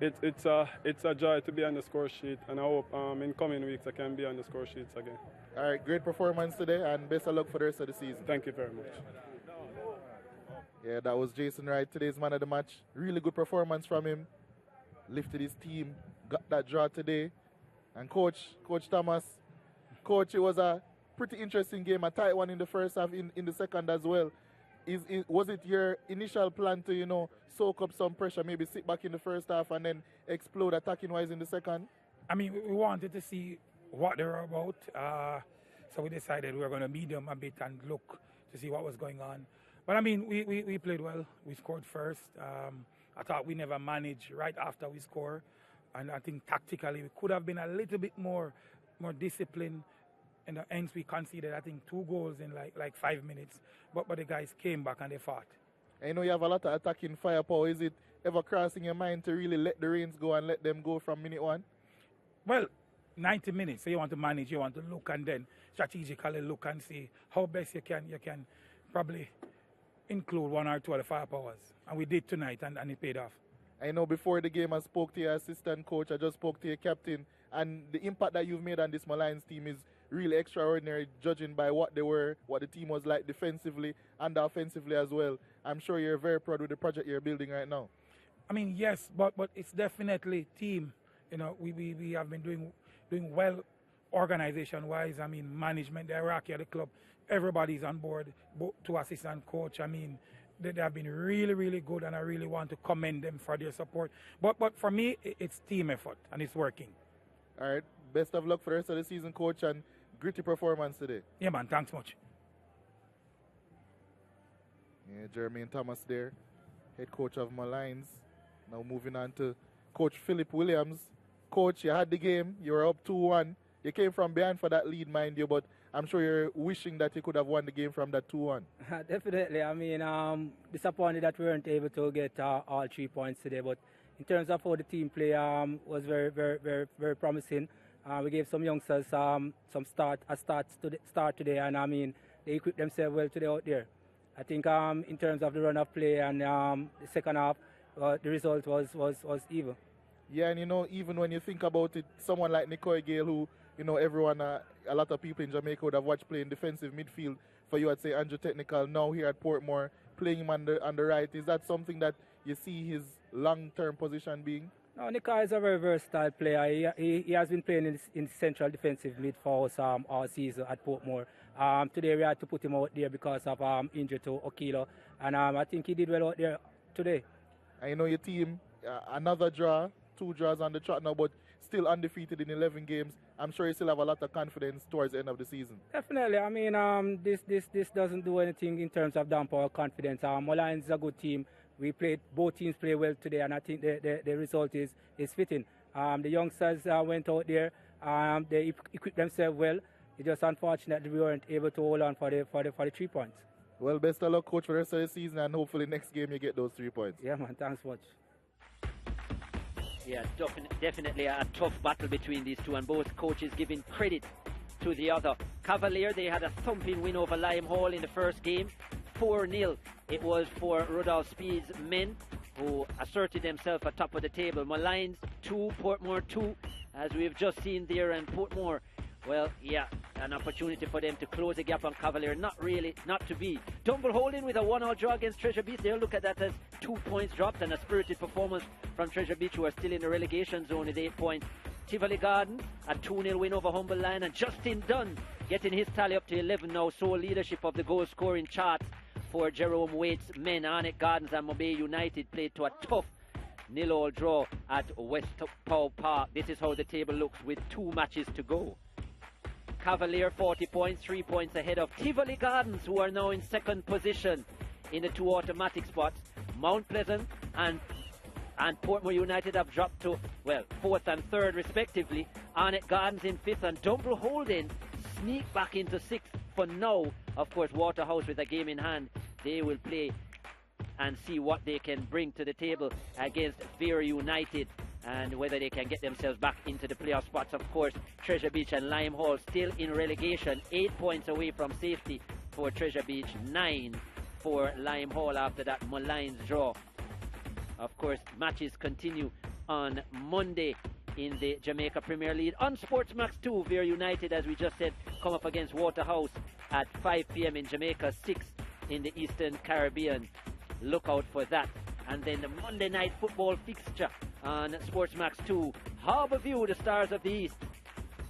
it's a joy to be on the score sheet, and I hope in coming weeks I can be on the score sheets again. All right, great performance today, and best of luck for the rest of the season. Thank you very much. Yeah, that was Jason Wright, today's man of the match. Really good performance from him. Lifted his team, got that draw today. And Coach Thomas, Coach, it was a pretty interesting game, a tight one in the first half, in the second as well. Was it your initial plan to, soak up some pressure, maybe sit back in the first half and then explode attacking-wise in the second? I mean, we wanted to see what they were about, so we decided we were going to meet them a bit and look to see what was going on. But I mean, we played well. We scored first. I thought we never managed right after we scored, and I think tactically we could have been a little bit more disciplined. And hence we conceded, I think, 2 goals in like 5 minutes. But the guys came back and they fought. I know you have a lot of attacking firepower. Is it ever crossing your mind to really let the reins go and let them go from minute 1? Well, 90 minutes. So you want to manage, you want to look and then strategically look and see how best you can probably include 1 or 2 of the firepowers. And we did tonight, and it paid off. I know before the game I spoke to your assistant coach, I just spoke to your captain, and the impact that you've made on this Molynes team is really extraordinary, judging by what the team was like defensively and offensively as well. I'm sure you're very proud of the project you're building right now. I mean, yes, but it's definitely team. We have been doing well organization-wise. I mean, management, the hierarchy of the club, everybody's on board, both 2 assistant coach. I mean, they have been really, really good, and I really want to commend them for their support. But for me, it's team effort, and it's working. All right. Best of luck for the rest of the season, coach, and gritty performance today. Yeah, man. Thanks much. Yeah, Jermaine Thomas there, head coach of Molynes. Now moving on to Coach Philip Williams. Coach, you had the game. You were up 2-1. You came from behind for that lead, mind you, but I'm sure you're wishing that you could have won the game from that 2-1. Definitely. I mean, disappointed that we weren't able to get all 3 points today, but in terms of how the team play was very, very, very, very promising. We gave some youngsters a start today, and I mean, they equipped themselves well today out there. I think in terms of the run of play and the second half, the result was even. Yeah, and even when you think about it, someone like Nicoy Gale, who, everyone, a lot of people in Jamaica would have watched playing defensive midfield for you, I'd say Andrew Technical, now here at Portmore, playing him on the right. Is that something that you see his long-term position being? No, Nicoy is a very versatile player. He has been playing in central defensive mid for us all season at Portmore. Today we had to put him out there because of injury to Okilo, and I think he did well out there today. I know your team, another draw, 2 draws on the trot now, but still undefeated in 11 games. I'm sure you still have a lot of confidence towards the end of the season. Definitely. I mean, this doesn't do anything in terms of damper our confidence. Molynes is a good team. Both teams play well today, and I think the result is fitting. The youngsters went out there. They equipped themselves well. It's just unfortunate that we weren't able to hold on for the 3 points. Well, best of luck, coach, for the rest of the season, and hopefully next game you get those 3 points. Yeah, man. Thanks much. Yeah, definitely a tough battle between these two, and both coaches giving credit to the other. Cavalier, they had a thumping win over Lime Hall in the first game, 4-0. It was for Rudolph Speed's men, who asserted themselves atop of the table. Molynes 2, Portmore 2, as we've just seen there, and Portmore Well, yeah, an opportunity for them to close the gap on Cavalier. Not really, not to be. Dumble Holding with a 1-1 draw against Treasure Beach. They'll look at that as 2 points dropped, and a spirited performance from Treasure Beach, who are still in the relegation zone with 8 points. Tivoli Garden, a 2-0 win over Humble Lion, and Justin Dunn getting his tally up to 11 now, sole leadership of the goal scoring charts for Jerome Waite's men. Arnett Gardens and Mobay United played to a tough 0-0 draw at West Pow Park. This is how the table looks with 2 matches to go. Cavalier 40 points, 3 points ahead of Tivoli Gardens, who are now in second position in the 2 automatic spots. Mount Pleasant and Portmore United have dropped to, well, 4th and 3rd respectively. Arnett Gardens in 5th, and Dumble Holding sneak back into 6th for now. Of course, Waterhouse with a game in hand, they will play and see what they can bring to the table against Vera United, and whether they can get themselves back into the playoff spots. Of course, Treasure Beach and Lime Hall still in relegation, 8 points away from safety for Treasure Beach, 9 for Lime Hall after that Molynes draw. Of course, matches continue on Monday in the Jamaica Premier League. On SportsMax 2, Vera United, as we just said, come up against Waterhouse at 5 p.m. in Jamaica, 6 in the Eastern Caribbean. Look out for that. And then the Monday night football fixture on SportsMax 2. Harbourview, the Stars of the East,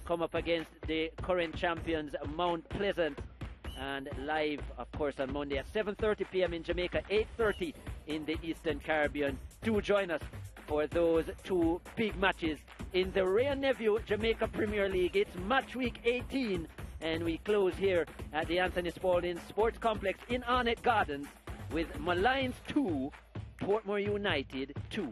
come up against the current champions Mount Pleasant, and live, of course, on Monday at 7:30 p.m. in Jamaica, 8:30 in the Eastern Caribbean. Do join us for those 2 big matches in the Ray Nephew Jamaica Premier League. It's match week 18, and we close here at the Anthony Spalding Sports Complex in Arnett Gardens with Molynes 2, Portmore United 2.